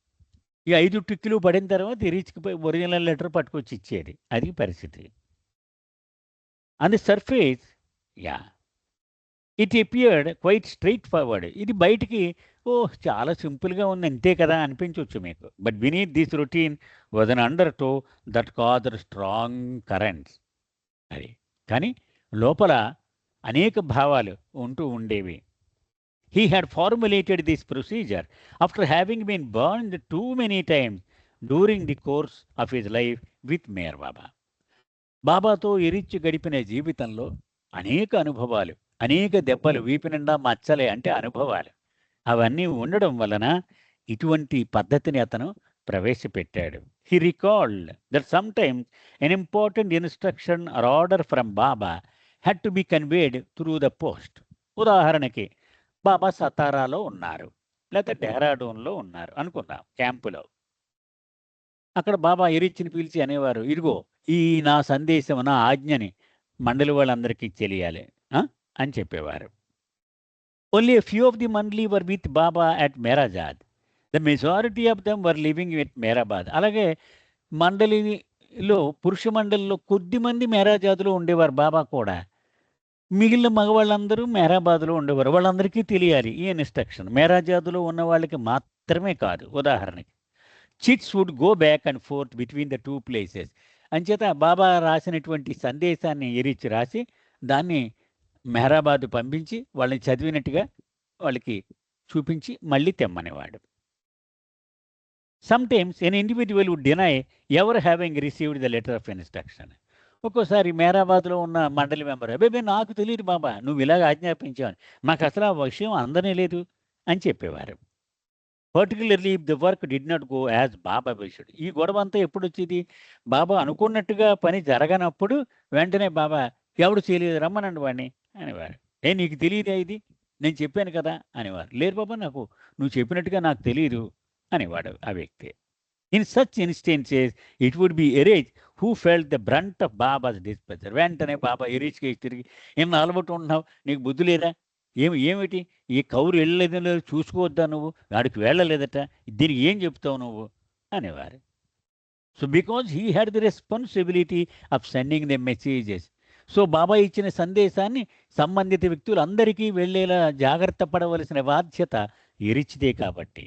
ఈ 5 టిక్కులు పడిన తర్వాత రీచ్కి ఒరిజినల్ లెటర్ పట్టుకొచ్చి ఇచ్చేది. అది పరిస్థితి. On the surface it appeared quite straightforward. ఇది బయటికి చాలా సింపుల్గా ఉంది అంతే కదా అనిపించవచ్చు మీకు. But beneath this routine was an undertow that caused strong currents. అది కానీ లోపల అనేక భావాలు ఉంటూ ఉండేవి. He had formulated this procedure after having been burned too many times during the course of his life with Meher Baba. బాబాతో ఎరిచ్చి గడిపిన జీవితంలో అనేక అనుభవాలు, అనేక దెబ్బలు, వీపు నిండా మచ్చలే అంటే అనుభవాలు, అవన్నీ ఉండడం వలన ఇటువంటి పద్ధతిని అతను ప్రవేశపెట్టాడు. He recalled that sometimes an important instruction or order from Baba had to be conveyed through the post. ఉదాహరణకి బాబా సతారాలో ఉన్నారు, లేకపోతే డెహ్రాడూన్లో ఉన్నారు అనుకుందాం, క్యాంపులో. అక్కడ బాబా ఎరిచ్చిని పిలిచి అనేవారు, ఇదిగో ఈ నా సందేశం, నా ఆజ్ఞని మండలి వాళ్ళందరికీ తెలియాలి అని చెప్పేవారు. Only a few of the mandali were with Baba at Mehrabad. The majority of them were living at Mehrabad. అలాగే మండలిలో పురుష మండలిలో కొద్దిమంది మెహరాజాద్లో ఉండేవారు బాబా కూడా. మిగిలిన మగవాళ్ళందరూ మెహరాబాద్లో ఉండేవారు. వాళ్ళందరికీ తెలియాలి ఈ ఇన్స్ట్రక్షన్. మెహరాజాద్లో ఉన్న వాళ్ళకి మాత్రమే కాదు. ఉదాహరణకి chits would go back and forth between the 2 places. అంచేత బాబా రాసినటువంటి సందేశాన్ని ఎరిచి రాసి దాన్ని మెహరాబాద్ పంపించి వాళ్ళని చదివినట్టుగా వాళ్ళకి చూపించి మళ్ళీ తెమ్మనేవాడు. Sometimes an individual would deny ever having received the letter of instruction. ఒక్కోసారి మేరాబాద్‌లో ఉన్న మండలి మెంబర్, "అబ్బబ్బే! నాకు తెలీదు బాబా, నువ్వు ఇలాగ ఆజ్ఞాపించావని. మాకసలు ఆ విషయం అందనే లేదు" అని చెప్పేవారు. Particularly if the work did not go as Baba wished. ఈ గొడవంతా ఎప్పుడొచ్చేది? బాబా అనుకున్నట్టుగా పని జరగనప్పుడు వెంటనే బాబా, "ఎవడు చేయలేదు రమ్మనండి వాడిని" అనేవారు. "ఏ నీకు తెలీదా ఇది? నేను చెప్పాను కదా!" అనేవారు. "లేదు బాబా, నువ్వు చెప్పినట్టుగా నాకు తెలీదు" అనేవాడు ఆ వ్యక్తి. In such instances it would be Eruch who felt the brunt of Baba's displeasure. వెంటనే బాబా ఎరీజ్ కేసి తిరిగి, "ఇన్నాళ్ళబట్టి ఉంటున్నావు. నీకు బుద్ధి లేదా? ఏమిటి? ఈ కౌరు ఎళ్ళలేదో లేదో చూసుకోవద్దా నువ్వు? ఆడికి వెళ్ళలేదట. దీనికి ఏం చెప్తావు నువ్వు?" అనేవారు. So, because he had the responsibility of sending the messages. So, Baba ఇచ్చిన సందేశాన్ని సంబంధిత వ్యక్తులందరికీ వెళ్ళేలా జాగ్రత్త పడవలసిన బాధ్యత ఎరిచిదే కాబట్టి.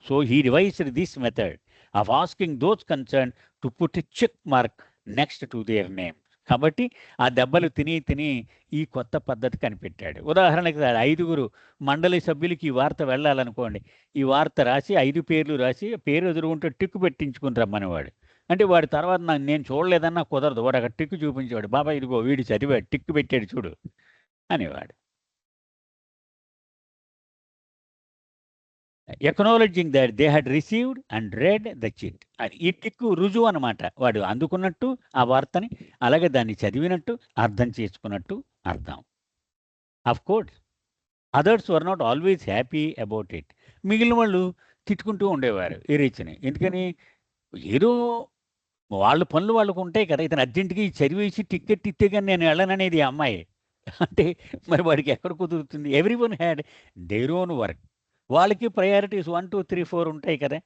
So, he revised this method of asking those concerned to put a check mark next to their name. కాబట్టి ఆ దెబ్బలు తిని ఈ కొత్త పద్ధతి కనిపెట్టాడు. ఉదాహరణకి 5గురు మండలి సభ్యులకి ఈ వార్త వెళ్ళాలనుకోండి. ఈ వార్త రాసి 5 పేర్లు రాసి, పేరు ఎదురుగుంటే టిక్ పెట్టించుకొని రమ్మనేవాడు. అంటే వాడి తర్వాత నేను చూడలేదన్నా కుదరదు. వాడు అక్కడ టిక్ చూపించేవాడు. "బాబా ఇదిగో వీడు చదివాడు. టిక్ పెట్టాడు చూడు" అనేవాడు. Acknowledging that they had received and read the chit. అది ఈ టిక్ రుజువు అనమాట. వాడు అందుకున్నట్టు ఆ వార్తని, అలాగే దాన్ని చదివినట్టు, అర్థం చేసుకున్నట్టు అర్థం. Of course others were not always happy about it. మిగిలిన వాళ్ళు తిట్టుకుంటూ ఉండేవారు ఈ రిచ్‌ని. ఎందుకని? ఏదో వాళ్ళ పనులు వాళ్ళకుంటాయి కదా! ఇతను అర్జెంట్‌గా ఇది చదివేసి టికెట్ ఇస్తే గాని నేను ఎళ్ళననేది ఆ అమ్మాయి. అంటే మరి వాడికి ఎక్కడ కుదురుతుంది? Everyone had their own work. వాళ్ళకి ప్రయారిటీస్ 1, 2, 3, 4 ఉంటాయి కదా!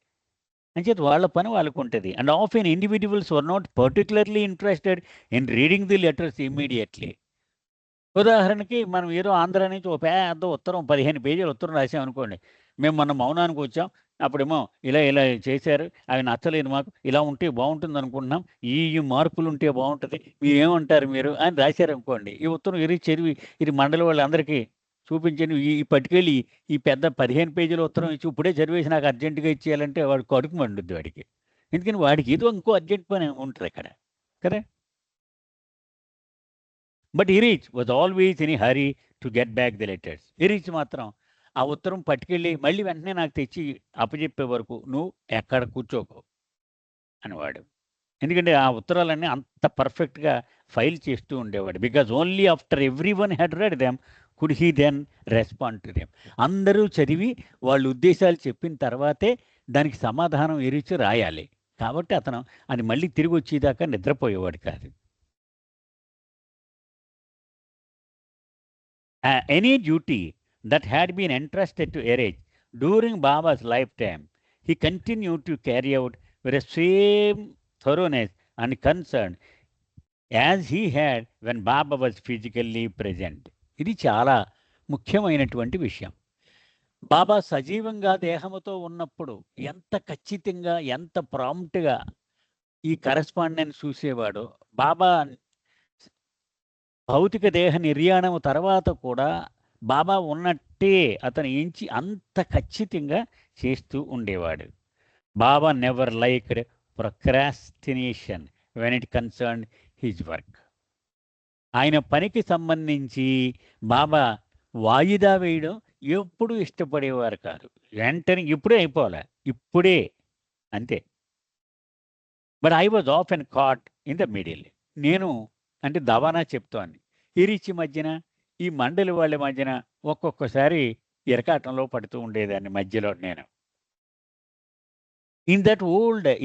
అంచేత వాళ్ళ పని వాళ్ళకుంటది. And often individuals were not particularly interested in reading the letters immediately. ఉదాహరణకి మనం ఏదో ఆంధ్ర నుంచి ఓ పెద్ద ఉత్తరం 15 పేజీల ఉత్తరం రాసామనుకోండి. మేము మొన్న మౌనానికొచ్చాం. అప్పుడేమో ఇలా చేశారు. అవి నచ్చలేదు మాకు. ఇలా ఉంటే బావుంటుందనుకుంటున్నాం. ఈ మార్పులుంటే బావుంటది. మీరేమంటారు మీరు? అని రాశారనుకోండి. ఈ ఉత్తరం చదివి ఇది మండలి వాళ్ళందరికీ చూపించండి. పట్టుకెళ్ళి ఈ పెద్ద 15 పేజీల ఉత్తరం ఇచ్చి ఇప్పుడే చదివేసి నాకు అర్జెంట్‌గా ఇచ్చేయాలంటే వాడికి కడుపు మండుద్ది వాడికి. ఎందుకని వాడికి ఏదో ఇంకో అర్జెంట్ పని ఉంటదక్కడ. కదా! But Eruch was always in a hurry to get back the letters. Eruch మాత్రం ఆ ఉత్తరం పట్టుకెళ్ళి మళ్ళీ వెంటనే నాకు తెచ్చి అప్పజెప్పే వరకు నువ్వు ఎక్కడ కూర్చోకు అనేవాడు. ఎందుకంటే ఆ ఉత్తరాలన్నీ అంత పర్ఫెక్ట్‌గా ఫైల్ చేస్తూ ఉండేవాడు. Because only after everyone had read them could he then respond to them. అందరూ చదివి వాళ్ళ ఉద్దేశాలు చెప్పిన తర్వాతే దానికి సమాధానం ఇరీచ్ రాయాలి. కాబట్టి అతను అది మళ్ళీ తిరిగొచ్చేదాకా నిద్రపోయేవాడు కాదు. Any duty that had been entrusted to Erech during Baba's lifetime, he continued to carry out with the same thoroughness and concern as he had when Baba was physically present. ఇది చాలా ముఖ్యమైనటువంటి విషయం. బాబా సజీవంగా దేహముతో ఉన్నప్పుడు ఎంత ఖచ్చితంగా, ఎంత ప్రాంప్ట్‌గా ఈ కరెస్పాండెన్స్ చూసేవాడో, బాబా భౌతిక దేహ నిర్యాణము తర్వాత కూడా బాబా ఉన్నట్టే అతను ఎంచి అంత ఖచ్చితంగా చేస్తూ ఉండేవాడు. Baba never liked procrastination when it concerned his work. ఆయన పనికి సంబంధించి బాబా వాయిదా వేయడం ఎప్పుడూ ఇష్టపడేవారు కాదు. వెంటనే ఇప్పుడే అయిపోవాల. ఇప్పుడే అంతే. But I was often caught in the middle. నేను అంటే దవానా చెప్తోంది. ఇరిచి మధ్యన, ఈ మండలి వాళ్ళ మధ్యన ఒక్కొక్కసారి ఇరకాటంలో పడుతూ ఉండేదాన్ని మధ్యలో నేను. In that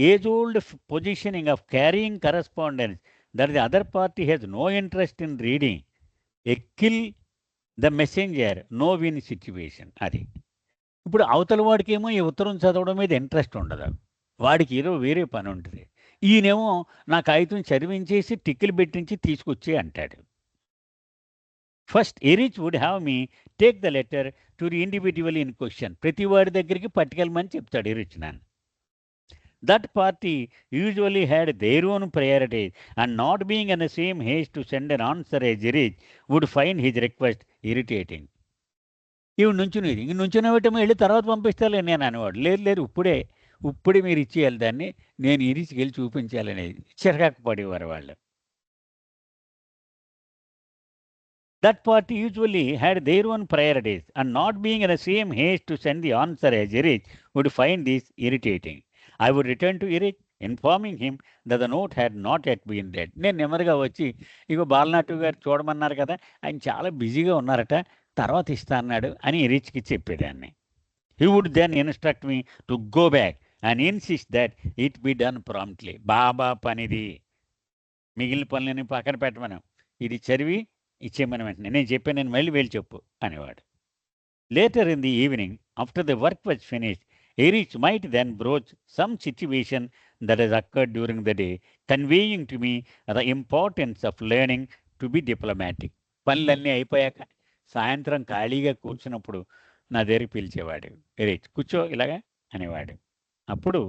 age old positioning of carrying correspondence that the other party has no interest in reading a kill the messenger no win situation అది. ఇప్పుడు అవతల వాడికేమో ఈ ఉత్తరం చదవడం మీద ఇంట్రెస్ట్ ఉండదు. వాడికి ఏదో వేరే పని ఉంటది. ఈయనేమో నా కాగితం చదివించేసి టిక్కులు పెట్టించి తీసుకొచ్చేయి అంటాడు. First Eruch would have me take the letter to the individual in question. ప్రతి వాడి దగ్గరికి పట్టుకెళ్ళమని చెప్తాడు ఎరిచ్ నన్ను. That party usually had their own priorities and not being in the same haste to send an answer as Eruch would find his request irritating. ఈవిడ నుంచునేది. ఇంక నుంచునబెట్టేమో ఎళ్ళి తర్వాత పంపిస్తాలే నేను అనేవాడు. లేదు ఇప్పుడే మీరు ఇచ్చేయాలి దాన్ని. నేను ఇరిచ్‌కెళ్ళి చూపించాలనేది. చిరాకు పడేవారు వాళ్ళు. That party usually had their own priorities, and not being in the same haste to send the answer as Erich would find this irritating. I would return to Erich, informing him that the note had not yet been read. నేను నెమ్మదిగా వచ్చి, ఇగో బాలనాటు గారు చూడమన్నారు కదా, ఆయన చాలా బిజీగా ఉన్నారట, తర్వాత ఇస్తా అన్నాడు అని ఎరిచ్కి చెప్పేదాన్ని. He would then instruct me to go back and insist that it be done promptly. బాబా పనిది, మిగిలిన పనులని పక్కన పెట్టమను, ఇది చదివి ఇచ్చేయమని వెంటనే నేను చెప్పాను, నేను మళ్ళీ వెళ్ళి చెప్పు అనేవాడు. Later in the evening, after the work was finished, Erich might then broach some situation that has occurred during the day, conveying to me the importance of learning to be diplomatic. పనులన్నీ అయిపోయాక సాయంత్రం ఖాళీగా కూర్చున్నప్పుడు నా దగ్గరికి పిలిచేవాడు. Erich, కూర్చో ఇలాగా అనేవాడు. అప్పుడు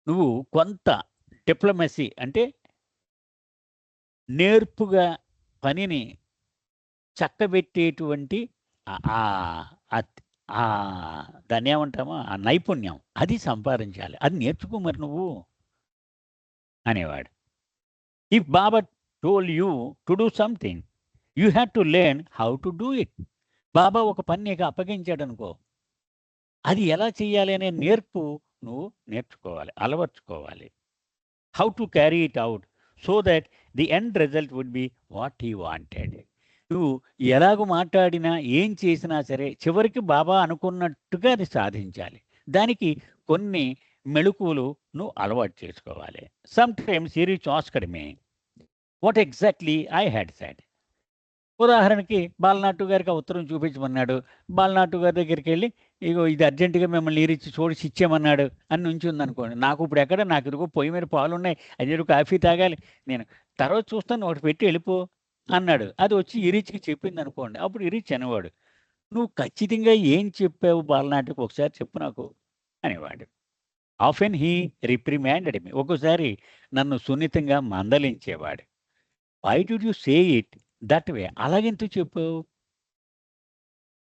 నువ్వు కొంత డిప్లొమసీ అంటే నేర్పుగా పనిని చక్కబెట్టేటువంటి దాన్ని ఏమంటామో ఆ నైపుణ్యం అది సంపాదించాలి, అది నేర్చుకో మరి నువ్వు అనేవాడు. If Baba told you to do something, you have to learn how to do it. Baba ఒక పని నీకు అప్పగించాడు అనుకో, అది ఎలా చేయాలి అనే నేర్పు నువ్వు నేర్చుకోవాలి, అలవర్చుకోవాలి. How to carry it out so that the end result would be what he wanted. నువ్వు ఎలాగో మాట్లాడినా ఏం చేసినా సరే చివరికి బాబా అనుకున్నట్టుగా అది సాధించాలి. దానికి కొన్ని మెళుకువలు నువ్వు అలవాటు చేసుకోవాలి. Some times Erich asked me what exactly I had said. ఉదాహరణకి బాలనాటు గారికి ఆ ఉత్తరం చూపించమన్నాడు. బాలనాటు గారి దగ్గరికి వెళ్ళి, ఇగో ఇది అర్జెంటుగా మిమ్మల్ని ఈరిచ్చి చూడిచి ఇచ్చేమన్నాడు అని నుంచి ఉందనుకోండి, నాకు ఇప్పుడు ఎక్కడ, నాకు ఇదిగో పొయ్యి మీద పాలు ఉన్నాయి, అదే కాఫీ తాగాలి, నేను తర్వాత చూస్తాను, ఒకటి పెట్టి వెళ్ళిపో అన్నాడు. అది వచ్చి ఇరిచ్కి చెప్పింది అనుకోండి, అప్పుడు ఇరిచ్ అనేవాడు, నువ్వు ఖచ్చితంగా ఏం చెప్పావు బాలనాటికి ఒకసారి చెప్పు నాకు అనేవాడు. Often he reprimanded me. ఒక్కోసారి నన్ను సున్నితంగా మందలించేవాడు. Why did you say it that way? అలాగెందుకు చెప్పావు?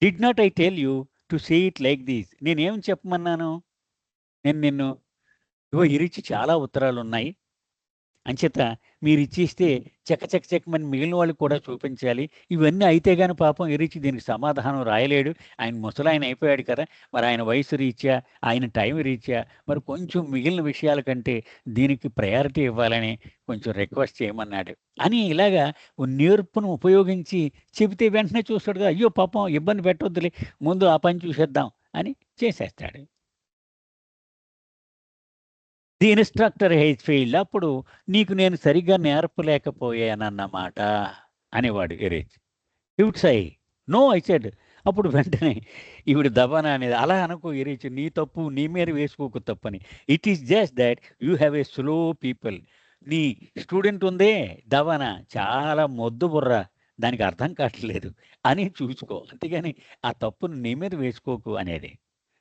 Did not I tell you to say it like this? నేనేం చెప్పమన్నాను? నేను నిన్ను, ఇగో ఇరిచి చాలా ఉత్తరాలు ఉన్నాయి, అంచేత మీరు ఇచ్చేస్తే చెక్కమని మిగిలిన వాళ్ళకి కూడా చూపించాలి. ఇవన్నీ అయితే కానీ పాపం ఎరిచి దీనికి సమాధానం రాయలేడు. ఆయన ముసలాయన అయిపోయాడు కదా, మరి ఆయన వయసు రీత్యా, ఆయన టైం రీత్యా మరి కొంచెం మిగిలిన విషయాల కంటే దీనికి ప్రయారిటీ ఇవ్వాలని కొంచెం రిక్వెస్ట్ చేయమన్నాడు అని ఇలాగా నేర్పును ఉపయోగించి చెబితే వెంటనే చూస్తాడు కదా, అయ్యో పాపం ఇబ్బంది పెట్టొద్దులే, ముందు ఆ పని చూసేద్దాం అని చేసేస్తాడు. The instructor has failed. అప్పుడు నీకు నేను సరిగ్గా నేర్పలేకపోయానన్నమాట అనేవాడు Eruch. He would say no I said. అప్పుడు వెంటనే ఈవిడ దబానా అనేది, అలా అనుకో ఎరిచ్, నీ తప్పు నీ మీద వేసుకోకు తప్పని. It is just that you have a slow people. నీ స్టూడెంట్ ఉందే దబానా, చాలా మొద్దు బుర్ర, దానికి అర్థం కావట్లేదు అని చూసుకో, అంతేగాని ఆ తప్పును నీ మీద వేసుకోకు అనేది.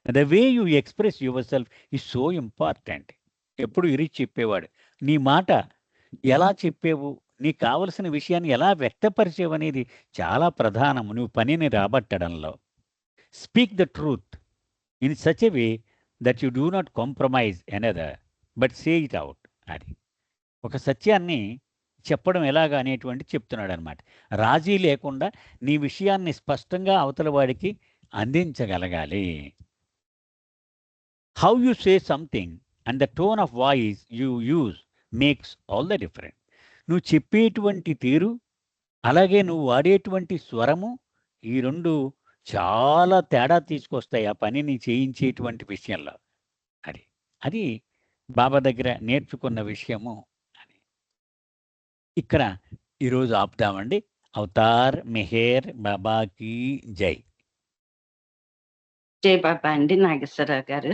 The way you express your self is so important. ఎప్పుడు ఇరిచి చెప్పేవాడు, నీ మాట ఎలా చెప్పేవు, నీకు కావలసిన విషయాన్ని ఎలా వ్యక్తపరిచేవు అనేది చాలా ప్రధానం నువ్వు పనిని రాబట్టడంలో. Speak the truth in such a way that you do not compromise another but say it out. అది ఒక సత్యాన్ని చెప్పడం ఎలాగా అనేటువంటి చెప్తున్నాడు అనమాట. రాజీ లేకుండా నీ విషయాన్ని స్పష్టంగా అవతల వాడికి అందించగలగాలి. How you say something and the tone of voice you use makes all the different. నువ్వు చెప్పేటువంటి తీరు, అలాగే నువ్వు వాడేటువంటి స్వరము, ఈ రెండు చాలా తేడా తీసుకొస్తాయి ఆ పనిని చేయించేటువంటి విషయంలో. అది అది బాబా దగ్గర నేర్చుకున్న విషయము అని ఇక్కడ ఈరోజు ఆపుదామండి. అవతార్ మెహర్ బాబాకి జై. జై బాబా అండి నాగేశ్వరరావు గారు.